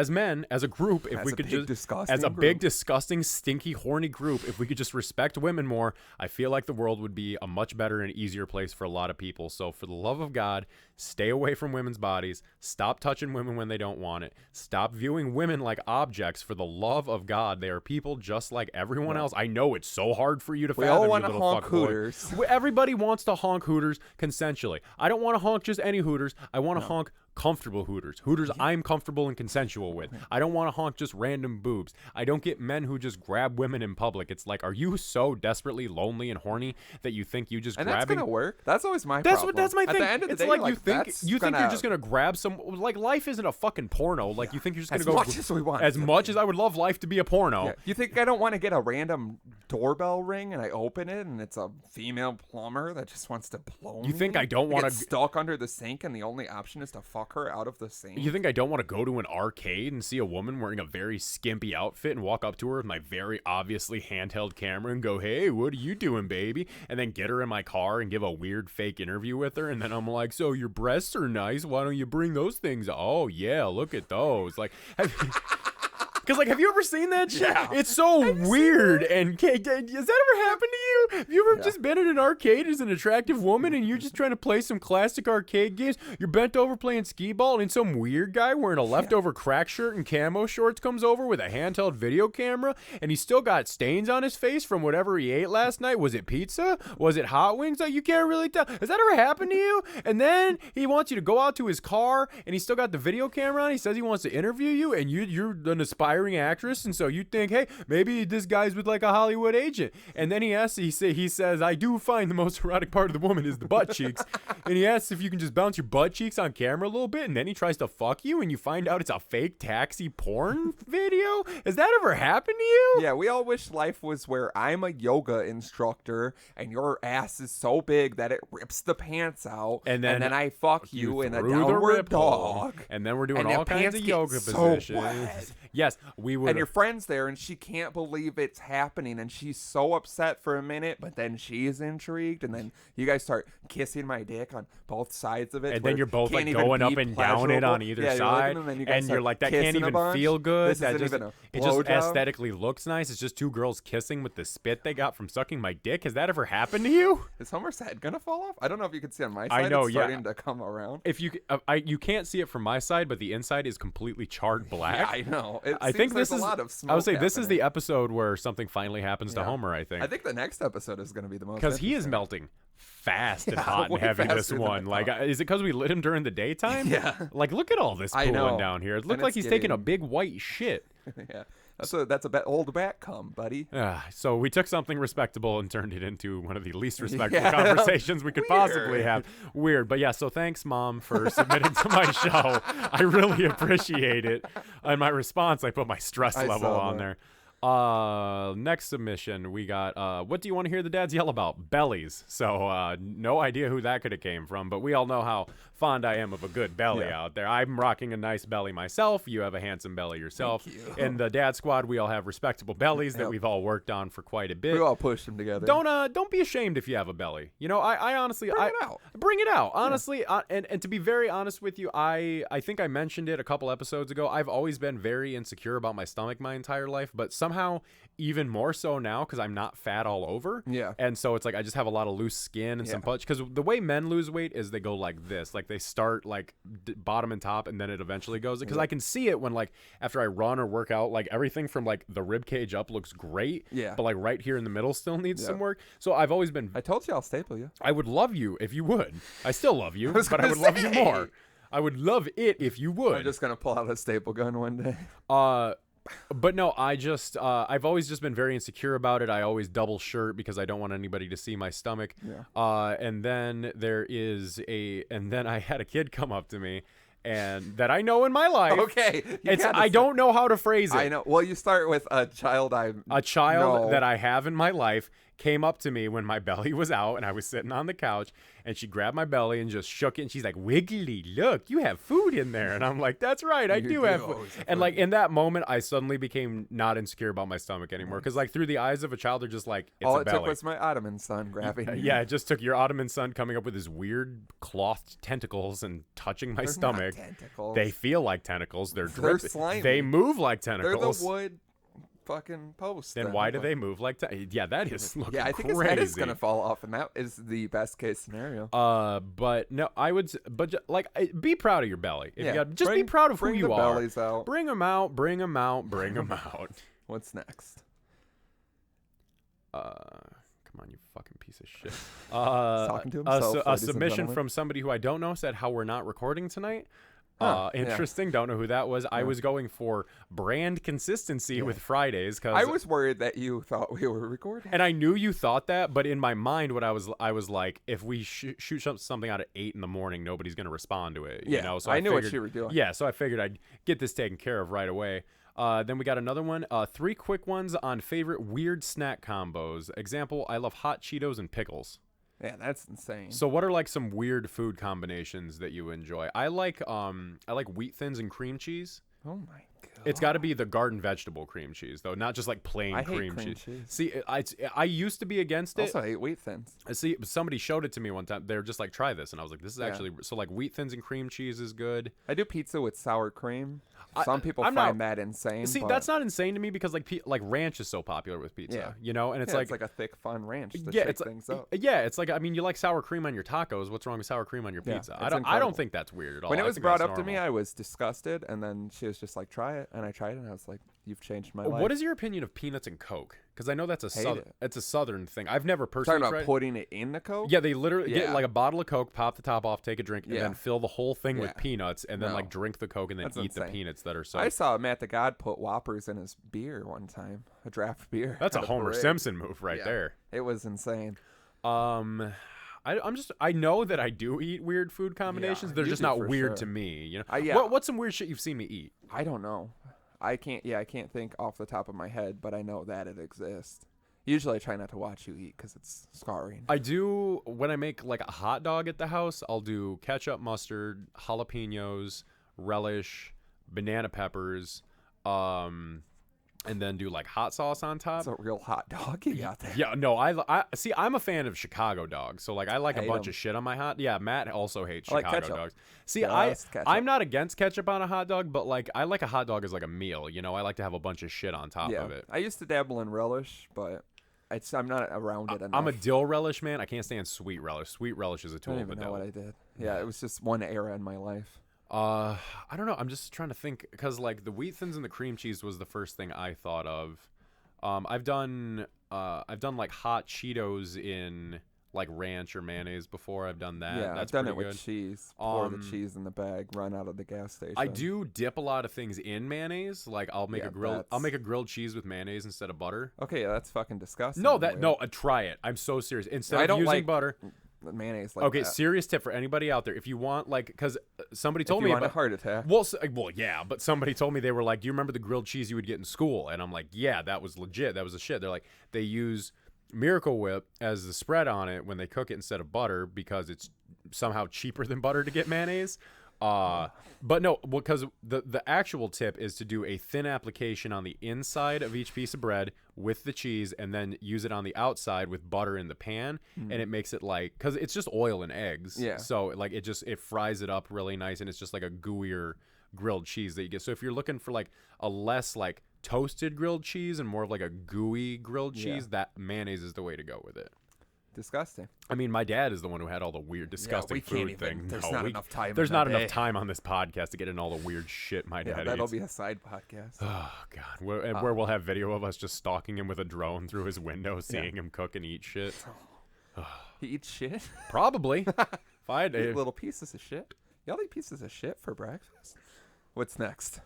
men, as a group, if we could just, as a big, disgusting, stinky, horny group, if we could just respect women more, I feel like the world would be a much better and easier place for a lot of people. So for the love of God, stay away from women's bodies. Stop touching women when they don't want it. Stop viewing women like objects. For the love of God, they are people just like everyone else. I know it's so hard for you to fathom. We all want to honk hooters. Everybody wants to honk hooters consensually. I don't want to honk just any hooters. I want to honk comfortable hooters I'm comfortable and consensual with. I don't want to honk just random boobs. I don't get men who just grab women in public. It's like, are you so desperately lonely and horny that you think you just and grabbing? That's gonna work. That's always my problem. That's my thing. At the end of the it's day, like you think you're just gonna grab some. Like, life isn't a fucking porno. Like, you think you're just gonna go as much as we want. As much as I would love life to be a porno. Yeah. You think I don't want to get a random doorbell ring and I open it and it's a female plumber that just wants to blow me? You think I don't want to get stuck under the sink and the only option is to fuck her out of the sink? You think I don't want to go to an arcade and see a woman wearing a very skimpy outfit and walk up to her with my very obviously handheld camera and go, hey, what are you doing, baby? And then get her in my car and give a weird fake interview with her. And then I'm like, so your breasts are nice. Why don't you bring those things? Oh, yeah, look at those. Like, because, like, have you ever seen that shit? Yeah. It's so weird. And has that ever happened to you? Have you ever just been in an arcade as an attractive woman and you're just trying to play some classic arcade games? You're bent over playing skee ball and some weird guy wearing a leftover crack shirt and camo shorts comes over with a handheld video camera and he's still got stains on his face from whatever he ate last night. Was it pizza? Was it hot wings? Like, you can't really tell. Has that ever happened to you? And then he wants you to go out to his car and he's still got the video camera on. He says he wants to interview you and you're an aspiring actress, and so you think, hey, maybe this guy's with like a Hollywood agent. And then he says, I do find the most erotic part of the woman is the butt cheeks. And he asks if you can just bounce your butt cheeks on camera a little bit, and then he tries to fuck you, and you find out it's a fake taxi porn video. Has that ever happened to you? Yeah, we all wish life was where I'm a yoga instructor and your ass is so big that it rips the pants out, and then I fuck you in a downward dog, and then we're doing all kinds of yoga positions. Yes, we would. And your friend's there, and she can't believe it's happening, and she's so upset for a minute, but then she's intrigued, and then you guys start kissing my dick on both sides of it. And then you're both like going up and down it on either side, and you're like, that can't even feel good. It just aesthetically looks nice. It's just two girls kissing with the spit they got from sucking my dick. Has that ever happened to you? Is Homer's head gonna fall off? I don't know if you can see on my side. I know, it's starting to come around. If you can't see it from my side, but the inside is completely charred black. Yeah, I know. I think this is. A lot of smoke I would say this happening. is the episode where something finally happens to Homer. I think the next episode is going to be the most, because he is melting fast and hot and heavy. This one, like, is it because we lit him during the daytime? Yeah. Like, look at all this pooling down here. It looks like he's taking a big white shit. Yeah. That's a old bat cum, buddy. So we took something respectable and turned it into one of the least respectful conversations we could possibly have. Weird. But yeah, so thanks, Mom, for submitting to my show. I really appreciate it. In my response, I put my stress level on there. Next submission, we got, what do you want to hear the dads yell about? Bellies. So, no idea who that could have came from, but we all know how fond I am of a good belly out there. I'm rocking a nice belly myself. You have a handsome belly yourself. In the dad squad, we all have respectable bellies that we've all worked on for quite a bit. We all push them together. Don't be ashamed if you have a belly. You know, I honestly, bring it out. Honestly, and to be very honest with you, I think I mentioned it a couple episodes ago. I've always been very insecure about my stomach my entire life, but somehow even more so now because I'm not fat all over. Yeah. And so it's like I just have a lot of loose skin and some punch. Because the way men lose weight is they go like this. Like they start like bottom and top, and then it eventually goes. Because I can see it when like after I run or work out, like everything from like the rib cage up looks great. Yeah. But like right here in the middle still needs some work. So I've always been. I told you I'll staple you. I would love you if you would. I still love you, but I would love you more. I would love it if you would. I'm just gonna pull out a staple gun one day. But no, I've always just been very insecure about it. I always double shirt because I don't want anybody to see my stomach. Yeah. And then I had a kid come up to me, and that I know in my life. Okay. I don't know how to phrase it. I know. Well, you start with a child that I have in my life came up to me when my belly was out and I was sitting on the couch, and she grabbed my belly and just shook it, and she's like, "Wiggly, look, you have food in there." And I'm like, "That's right, I do have food." And like in that moment, I suddenly became not insecure about my stomach anymore, because like through the eyes of a child, they're just like, it's all a belly. All it took was my Ottoman son grabbing me. Yeah, it just took your Ottoman son coming up with his weird clothed tentacles and touching my stomach. Not tentacles. They feel like tentacles. They're slimy. They move like tentacles. They're the wood fucking post. Then why do they move like that? Yeah, that is looking crazy. I think his head is gonna fall off, and that is the best case scenario. But no, I would, like, be proud of your belly. If you got, just be proud of who you are. Bellies out. Bring them out. Bring them out. Bring them out. What's next? Come on, you fucking piece of shit. Talking to himself. A submission from somebody who I don't know said how we're not recording tonight. Interesting. Yeah. Don't know who that was. Yeah. I was going for brand consistency with Fridays, because I was worried that you thought we were recording, and I knew you thought that. But in my mind, I was like, if we shoot something out at 8 a.m, nobody's gonna respond to it. Yeah, you know? So I knew what you were doing. Yeah, so I figured I'd get this taken care of right away. Then we got another one. 3 quick ones on favorite weird snack combos. Example: I love hot Cheetos and pickles. Yeah, that's insane. So what are like some weird food combinations that you enjoy? I like Wheat Thins and cream cheese. Oh my god. It's got to be the garden vegetable cream cheese though, not just like plain cream cheese. See, I used to be against it. Also hate Wheat Thins. See, somebody showed it to me one time. They were just like, try this, and I was like, this is actually so like Wheat Thins and cream cheese is good. I do pizza with sour cream. Some people find that insane. See, that's not insane to me, because like ranch is so popular with pizza, you know, and it's it's like a thick, fun ranch to shake things up. Yeah, it's like, I mean, you like sour cream on your tacos. What's wrong with sour cream on your pizza? I don't think that's weird at all. When it was brought up to me, I was disgusted, and then she was just like, try it, and I tried it, and I was like, you've changed my life. What is your opinion of peanuts and Coke? Because I know that's a southern thing. I've never personally talking about putting it in the Coke. Yeah, they literally get like a bottle of Coke, pop the top off, take a drink, and then fill the whole thing with peanuts, and then like drink the Coke and then eat the peanuts that are soaked. I saw Matt the God put Whoppers in his beer one time, a draft beer. That's a Homer Simpson move right there. It was insane. I know that I do eat weird food combinations. They're just not weird to me. You know, what's some weird shit you've seen me eat? I don't know. I can't think off the top of my head, but I know that it exists. Usually I try not to watch you eat because it's scarring. I do, when I make like a hot dog at the house, I'll do ketchup, mustard, jalapenos, relish, banana peppers, and then do like hot sauce on top. It's a real hot dog you got there. Yeah, no, I see. I'm a fan of Chicago dogs, so like I like a bunch of shit on my hot. Yeah, Matt also hates Chicago dogs. See, I'm not against ketchup on a hot dog, but like I like a hot dog as like a meal. You know, I like to have a bunch of shit on top of it. I used to dabble in relish, but I'm not around it enough. I'm a dill relish man. I can't stand sweet relish. Sweet relish is a tool. I don't even know what I did. Yeah, it was just one era in my life. I don't know. I'm just trying to think, because like the Wheat Thins and the cream cheese was the first thing I thought of. I've done like hot Cheetos in like ranch or mayonnaise before. I've done that. Yeah, that's I've done it good. with cheese. Pour the cheese in the bag, run out of the gas station. I do dip a lot of things in mayonnaise. Like I'll make a grilled cheese with mayonnaise instead of butter. Okay, that's fucking disgusting. No, try it. I'm so serious. Instead of using butter. Mayonnaise like okay, that. Serious tip for anybody out there: if you want, like, because somebody told me about a heart attack. Well, yeah, but somebody told me, they were like, "Do you remember the grilled cheese you would get in school?" And I'm like, "Yeah, that was legit. That was the shit." They're like, they use Miracle Whip as the spread on it when they cook it instead of butter, because it's somehow cheaper than butter to get mayonnaise. But no, because the actual tip is to do a thin application on the inside of each piece of bread with the cheese, and then use it on the outside with butter in the pan, and it makes it like, because it's just oil and eggs, so like it fries it up really nice, and it's just like a gooier grilled cheese that you get. So if you're looking for like a less like toasted grilled cheese and more of like a gooey grilled cheese, that mayonnaise is the way to go with it. Disgusting. I mean, my dad is the one who had all the weird, disgusting food things. There's not enough time. There's not enough time on this podcast to get in all the weird shit my dad that'll eats. be a side podcast. Oh God, where we'll have video of us just stalking him with a drone through his window, seeing him cook and eat shit. He eats shit? Probably. If I had little pieces of shit. Y'all eat pieces of shit for breakfast? What's next?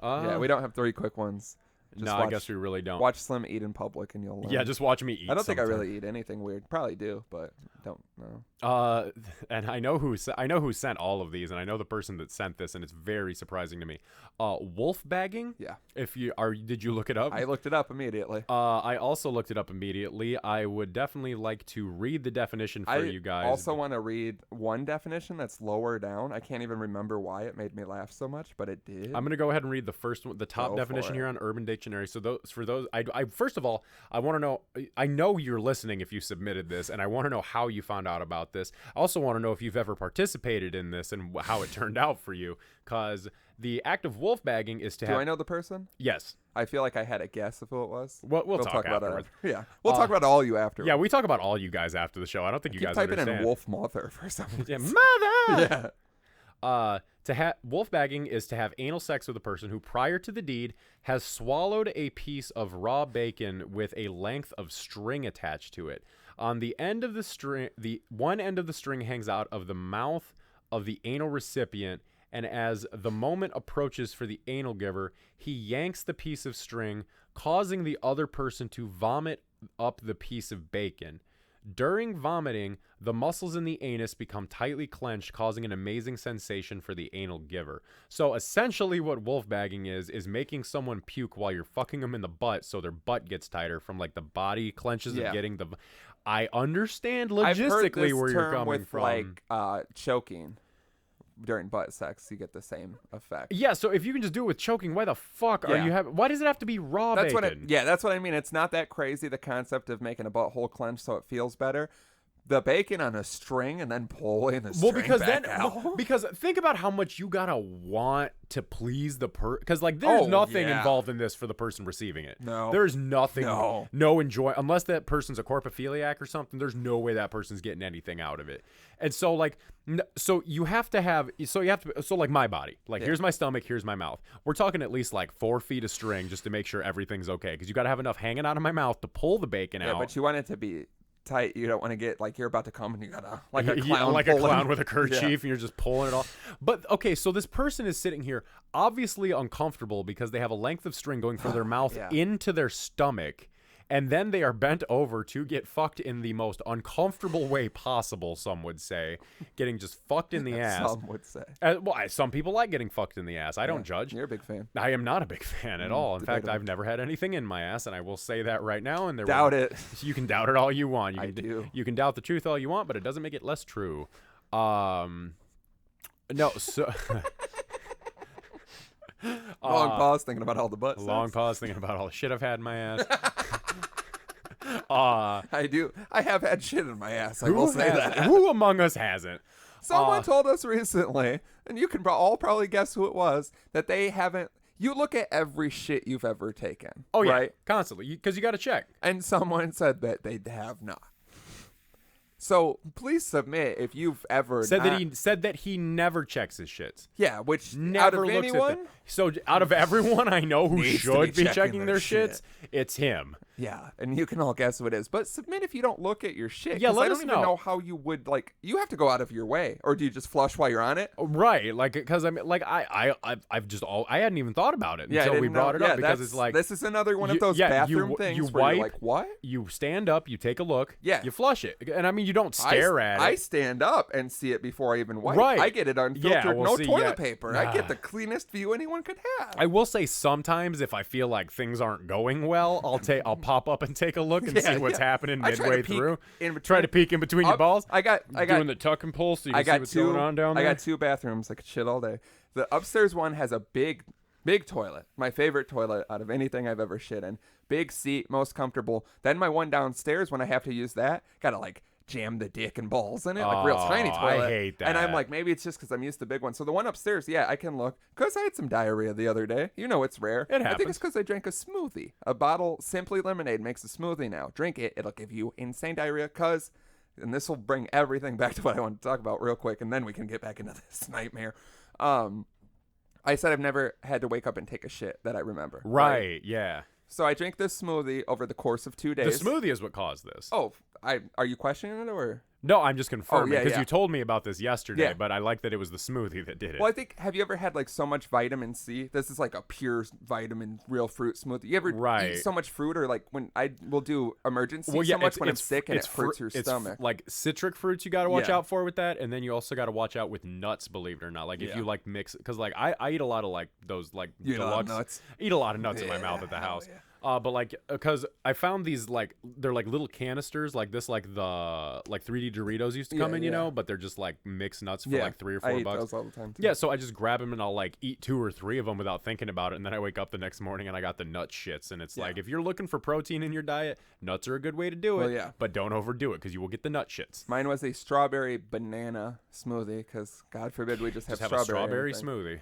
Yeah, we don't have 3 quick ones. I guess we really don't. Watch Slim eat in public and you'll learn. Yeah, just watch me eat. I don't think I really eat anything weird. Probably do, but don't know. And I know who sent all of these, and I know the person that sent this, and it's very surprising to me. Wolf bagging. Yeah. Did you look it up? I looked it up immediately. I also looked it up immediately. I would definitely like to read the definition for you guys. I also want to read one definition that's lower down. I can't even remember why it made me laugh so much, but it did. I'm gonna go ahead and read the first one, the top definition here on Urban Dictionary. So I first of all, I want to know. I know you're listening if you submitted this, and I want to know how you found out about this. I also want to know if you've ever participated in this and how it turned out for you. Because the act of wolf bagging is to have. Do I know the person? Yes. I feel like I had a guess of who it was. We'll talk about it. Yeah, we'll talk about all you after. Yeah, we talk about all you guys after the show. I don't think you guys understand. Typing in wolf mother for some reason. Yeah, mother. Yeah. Wolf bagging is to have anal sex with a person who, prior to the deed, has swallowed a piece of raw bacon with a length of string attached to it. On the end of the string, the one end of the string hangs out of the mouth of the anal recipient, and as the moment approaches for the anal giver, he yanks the piece of string, causing the other person to vomit up the piece of bacon. During vomiting, the muscles in the anus become tightly clenched, causing an amazing sensation for the anal giver. So essentially what wolf bagging is making someone puke while you're fucking them in the butt, so their butt gets tighter from like the body clenches of getting the... I understand logistically where you're coming from. Like choking during butt sex, you get the same effect. Yeah, so if you can just do it with choking, why the fuck are you having... Why does it have to be raw bacon? That's what I mean. It's not that crazy, the concept of making a butthole clench so it feels better. The bacon on a string and then pulling the string back out. Because think about how much you gotta want to please the because like there's nothing involved in this for the person receiving it. No, there's nothing. No enjoy unless that person's a corpophiliac or something. There's no way that person's getting anything out of it. And so like so like my body, like here's my stomach, here's my mouth. We're talking at least like 4 feet of string just to make sure everything's okay, because you got to have enough hanging out of my mouth to pull the bacon out. Yeah, but you want it to be tight. You don't want to get like you're about to come and you gotta like a clown with a kerchief and you're just pulling it off. But okay, so this person is sitting here obviously uncomfortable because they have a length of string going from their mouth into their stomach, and then they are bent over to get fucked in the most uncomfortable way possible, some would say, getting just fucked in the ass. Some would say. Some people like getting fucked in the ass. I don't judge. You're a big fan. I am not a big fan at all. In fact, I've never had anything in my ass, and I will say that right now. And doubt it. You can doubt it all you want. I do. You can doubt the truth all you want, but it doesn't make it less true. No, so... Long pause thinking about all the butts. Long pause thinking about all the shit I've had in my ass. I do. I have had shit in my ass. I will say that. Who among us hasn't? Someone told us recently, and you can all probably guess who it was, that they haven't. You look at every shit you've ever taken. Oh, yeah. Right? Constantly. Because you got to check. And someone said that they have not. So please submit if you've ever said that he never checks his shits. Yeah, which never out of looks anyone, at them. So out of everyone I know who should be checking their shits, it's him. Yeah, and you can all guess who it is. But submit if you don't look at your shit. Yeah, let I us don't even know how you would like. You have to go out of your way, or do you just flush while you're on it? Right, like because I mean, like I hadn't even thought about it until we brought it up because it's like this is another one of those bathroom things. You where wipe, you're like, what? You stand up, you take a look, you flush it, and I mean you don't stare at it. I stand up and see it before I even wipe. Right, I get it unfiltered, toilet paper. I get the cleanest view anyone could have. I will say sometimes if I feel like things aren't going well, I'll pop up and take a look and see what's happening midway through. Try to peek in between your balls. I got doing the tuck and pull so you can see what's going on down there. I got 2 bathrooms. I could shit all day. The upstairs one has a big toilet. My favorite toilet out of anything I've ever shit in. Big seat, most comfortable. Then my one downstairs, when I have to use that, gotta like jam the dick and balls in it, like real tiny toilet. I hate that. And I'm like, maybe it's just because I'm used to big ones. So the one upstairs, I can look. Because I had some diarrhea the other day. You know it's rare. It happens. I think it's because I drank a smoothie. A bottle Simply Lemonade makes a smoothie now. Drink it. It'll give you insane diarrhea and this will bring everything back to what I want to talk about real quick, and then we can get back into this nightmare. I said I've never had to wake up and take a shit that I remember. Right, yeah. So I drank this smoothie over the course of 2 days. The smoothie is what caused this. Oh, are you questioning it or? No, I'm just confirming because you told me about this yesterday, Yeah. but I like that it was the smoothie that did it. Well, I think, have you ever had like so much vitamin C? This is like a pure vitamin, real fruit smoothie. You ever eat so much fruit, or like when I will do emergency so much when I'm sick and it hurts your stomach? Like citric fruits you got to watch out for with that, and then you also got to watch out with nuts, believe it or not. Like if you like mix, because like I eat a lot of like those like deluxe. Eat a lot of nuts in my mouth at the house. Yeah. But like, because I found these like they're like little canisters like this, like the 3D Doritos used to come in, you know, but they're just like mixed nuts for like $3 or $4. I eat those all the time too. Yeah, so I just grab them and I'll like eat 2 or 3 of them without thinking about it, and then I wake up the next morning and I got the nut shits, and it's like if you're looking for protein in your diet, nuts are a good way to do it. But don't overdo it because you will get the nut shits. Mine was a strawberry banana smoothie because God forbid we just have a strawberry smoothie.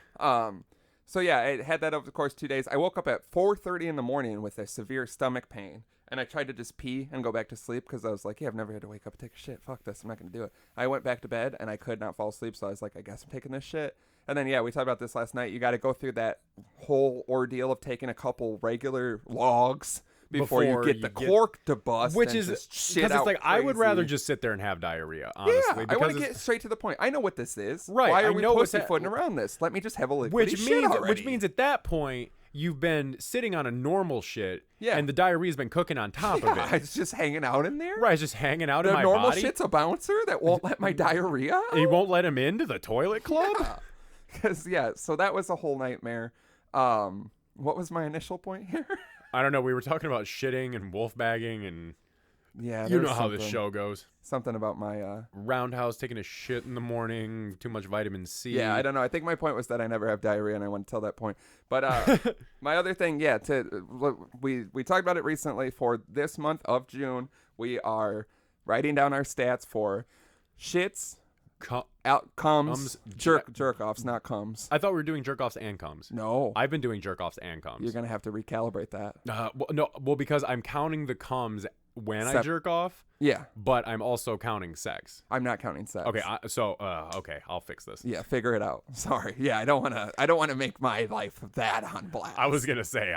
So yeah, I had that over the course of 2 days. I woke up at 4:30 in the morning with a severe stomach pain, and I tried to just pee and go back to sleep because I was like, I've never had to wake up and take a shit. Fuck this, I'm not gonna do it. I went back to bed and I could not fall asleep, so I was like, I guess I'm taking this shit. And then we talked about this last night. You got to go through that whole ordeal of taking a couple regular logs before you get the cork to bust, which is shit out. It's like I would rather just sit there and have diarrhea. Honestly, I want to get straight to the point. I know what this is. Right? Why are we pussyfooting around this? Let me just have a liquid. Which means at that point you've been sitting on a normal shit, and the diarrhea's been cooking on top of it. It's just hanging out in there. Right, it's just hanging out in my body. The normal shit's a bouncer that won't let my diarrhea out? He won't let him into the toilet club. Because so that was a whole nightmare. What was my initial point here? I don't know. We were talking about shitting and wolf bagging, and you know how this show goes. Something about my roundhouse taking a shit in the morning, too much vitamin C. Yeah, I don't know. I think my point was that I never have diarrhea, and I want to tell that point. But my other thing, we talked about it recently. For this month of June, we are writing down our stats for shits. Comes jerk offs, not comes. I thought we were doing jerk offs and comes. No, I've been doing jerk offs and comes. You're gonna have to recalibrate that. Well, because I'm counting the comes when I jerk off. Yeah, but I'm also counting sex. I'm not counting sex. Okay, okay, I'll fix this. Yeah, figure it out. Sorry. Yeah, I don't want to make my life that on blast. I was gonna say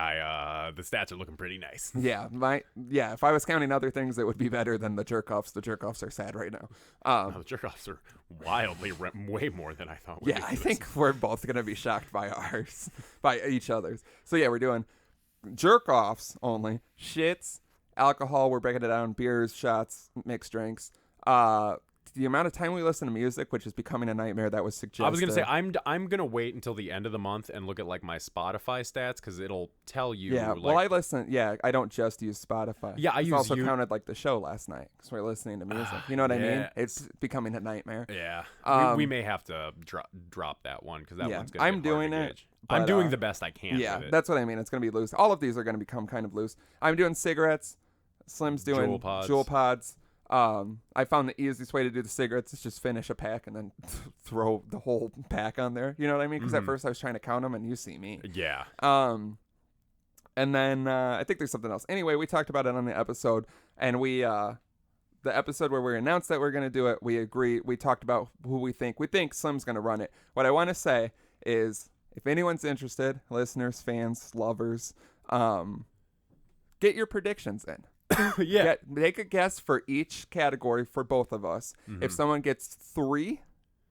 the stats are looking pretty nice. Yeah, if I was counting other things, it would be better than the jerk offs. The jerk offs are sad right now. The jerk offs are wildly way more than I thought. I think we're both gonna be shocked by ours, by each other's. So we're doing jerk offs only, shits. Alcohol, we're breaking it down: beers, shots, mixed drinks. The amount of time we listen to music, which is becoming a nightmare, that was suggested. I was gonna say I'm gonna wait until the end of the month and look at like my Spotify stats because it'll tell you. Yeah, well, I listen. Yeah, I don't just use Spotify. Yeah, I also counted like the show last night because we're listening to music. You know what I mean? It's becoming a nightmare. Yeah, we may have to drop that one because that one's gonna. I'm doing it. But, I'm doing the best I can. Yeah, with it. That's what I mean. It's gonna be loose. All of these are gonna become kind of loose. I'm doing cigarettes. Slim's doing Juul pods. I found the easiest way to do the cigarettes is just finish a pack and then throw the whole pack on there. You know what I mean? Because at first I was trying to count them, and you see me. Yeah. And then I think there's something else. Anyway, we talked about it on the episode, and the episode where we announced that we're gonna do it, we talked about who we think Slim's gonna run it. What I want to say is, if anyone's interested, listeners, fans, lovers, get your predictions in. Make a guess for each category for both of us. Mm-hmm. If someone gets 3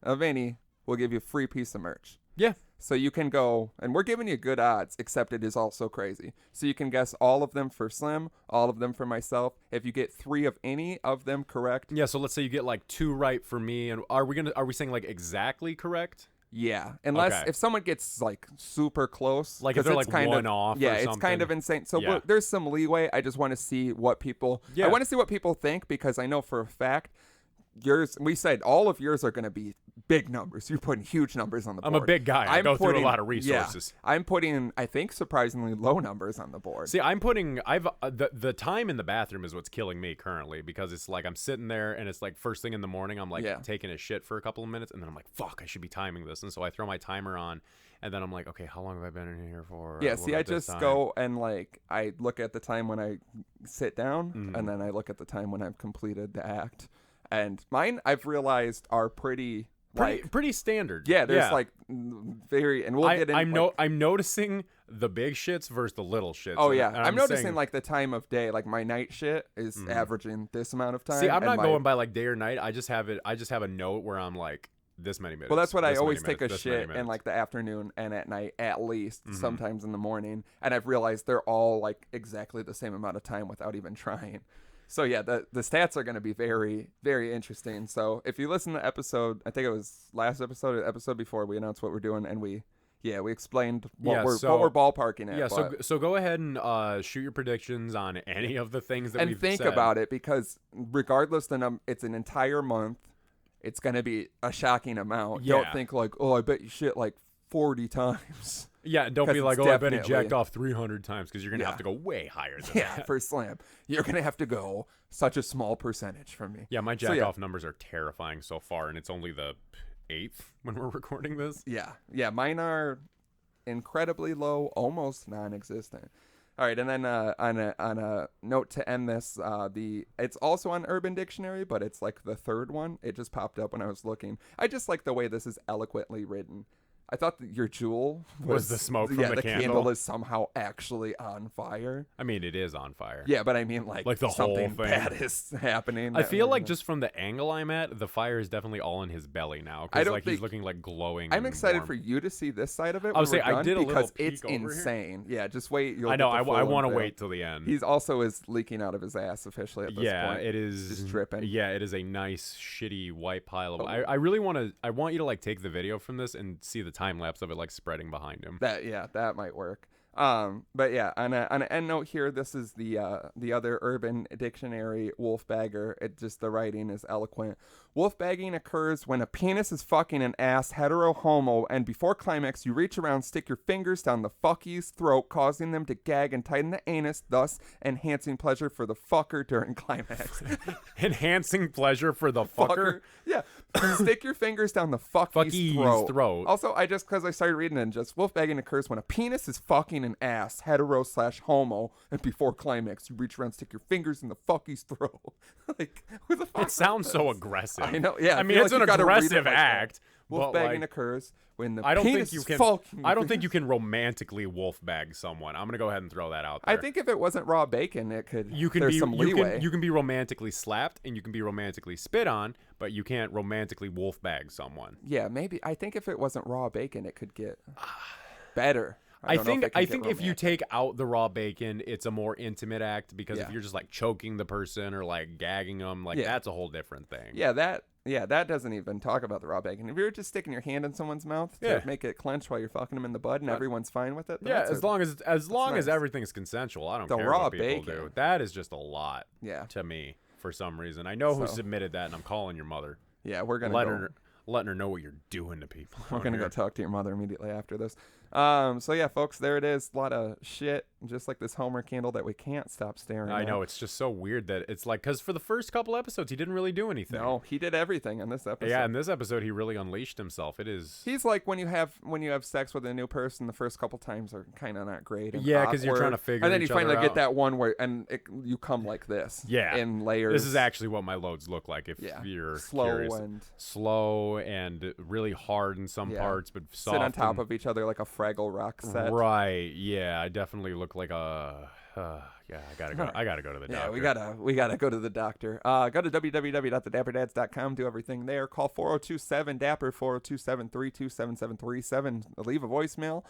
of any, we'll give you a free piece of merch. Yeah. So you can go, and we're giving you good odds, except it is also crazy. So you can guess all of them for Slim, all of them for myself. If you get 3 of any of them correct. Yeah, so let's say you get like 2 right for me, and are we saying like exactly correct? Yeah, unless if someone gets like super close, like if they're like one off. Yeah, it's kind of insane. So there's some leeway. I just want to see what people. I want to see what people think, because I know for a fact yours. We said all of yours are going to be big numbers. You're putting huge numbers on the board. I'm a big guy. I go through a lot of resources. Yeah, I'm putting, I think, surprisingly low numbers on the board. See, I'm putting. The time in the bathroom is what's killing me currently, because it's like I'm sitting there and it's like first thing in the morning. I'm like taking a shit for a couple of minutes, and then I'm like, fuck, I should be timing this. And so I throw my timer on, and then I'm like, okay, how long have I been in here for? Yeah, see, I just go and like I look at the time when I sit down, and then I look at the time when I've completed the act. And mine, I've realized, are pretty Pretty standard. Yeah, there's like very, and we'll get into. I'm noticing the big shits versus the little shits. Oh yeah, I'm noticing like the time of day. Like my night shit is averaging this amount of time. See, I'm not going by like day or night. I just have a note where I'm like this many minutes. Well, that's what I always take a shit in like the afternoon and at night, at least sometimes in the morning. And I've realized they're all like exactly the same amount of time without even trying. So yeah, the stats are going to be very, very interesting. So if you listen to episode, I think it was last episode or the episode before, we announced what we're doing, and we explained what we're ballparking at. Yeah, so go ahead and shoot your predictions on any of the things that we've said. And think about it, because regardless it's an entire month, it's going to be a shocking amount. Yeah. Don't think like, oh, I bet you shit like 40 times. Yeah, don't be like, oh, I bet he jacked off 300 times, because you're going to have to go way higher than that. For slam. You're going to have to go such a small percentage from me. Yeah, my jack-off numbers are terrifying so far, and it's only the 8th when we're recording this. Yeah, mine are incredibly low, almost non-existent. All right, and then on a note to end this, it's also on Urban Dictionary, but it's like the third one. It just popped up when I was looking. I just like the way this is eloquently written. I thought that your jewel was the smoke from the candle. Yeah, the candle is somehow actually on fire. I mean, it is on fire. Yeah, but I mean, like the whole thing bad is happening. I feel like just from the angle I'm at, the fire is definitely all in his belly now. Because he's looking like glowing. I'm excited warm. for you to see this side of it. I would say I did a little peek it's insane. Here. Yeah, just wait. I know. I want to wait till the end. He's also is leaking out of his ass officially at this point. Yeah, it is just dripping. Yeah, it is a nice shitty white pile of. I really want to. I want you to like take the video from this and see the time lapse of it like spreading behind him. That might work. But yeah, on an end note here, this is the other Urban Dictionary wolfbagger. The writing is eloquent. Wolfbagging occurs when a penis is fucking an ass, hetero homo, and before climax you reach around, stick your fingers down the fuckie's throat, causing them to gag and tighten the anus, thus enhancing pleasure for the fucker during climax. Enhancing pleasure for the fucker? Yeah. Stick your fingers down the fuckie's throat. Also, because I started reading it, and just wolfbagging occurs when a penis is fucking an ass, hetero/homo, and before climax you reach around, stick your fingers in the fuckie's throat. Like, who the fuck? It sounds so aggressive. I know. Yeah. I mean, it's an aggressive act. Wolfbagging occurs when the I don't penis think you can. fucking. I don't think you can romantically wolfbag someone. I'm gonna go ahead and throw that out there. I think if it wasn't raw bacon, it could. You can there's be some leeway. You can be romantically slapped and you can be romantically spit on, but you can't romantically wolfbag someone. Yeah, maybe. I think if it wasn't raw bacon, it could get better. I think if you take out the raw bacon, it's a more intimate act, because if you're just like choking the person or like gagging them, like that's a whole different thing. Yeah, that doesn't even talk about the raw bacon. If you're just sticking your hand in someone's mouth to make it clench while you're fucking them in the butt and everyone's fine with it. Yeah, as long as everything's consensual, I don't care what people do. That is just a lot. To me for some reason. I know who submitted that, and I'm calling your mother. Yeah, we're gonna letting her know what you're doing to people. We're gonna go talk to your mother immediately after this. So yeah, folks, there it is. A lot of shit, just like this Homer candle that we can't stop staring at. I know, it's just so weird that it's like, because for the first couple episodes he didn't really do anything. No, he did everything in this episode. Yeah, in this episode he really unleashed himself. He's like when you have sex with a new person, the first couple times are kind of not great. Yeah, because you're trying to figure. And then you finally out. Get that one where you come like this. Yeah, in layers. This is actually what my loads look like. If you're slow and really hard in some parts, but soft. Sit on top of each other like a Fraggle Rock set. Right. Yeah, I definitely look like a. I gotta go. I gotta go to the doctor. Yeah, we gotta go to the doctor. Go to www.thedapperdads.com. Do everything there. Call 4027-DAPPER 4027-327737. Leave a voicemail.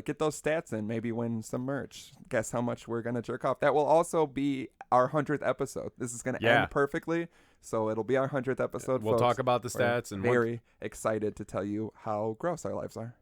Get those stats in. Maybe win some merch. Guess how much we're gonna jerk off. That will also be our 100th episode. This is gonna end perfectly. So it'll be our 100th episode. We'll talk about the stats, and very excited to tell you how gross our lives are.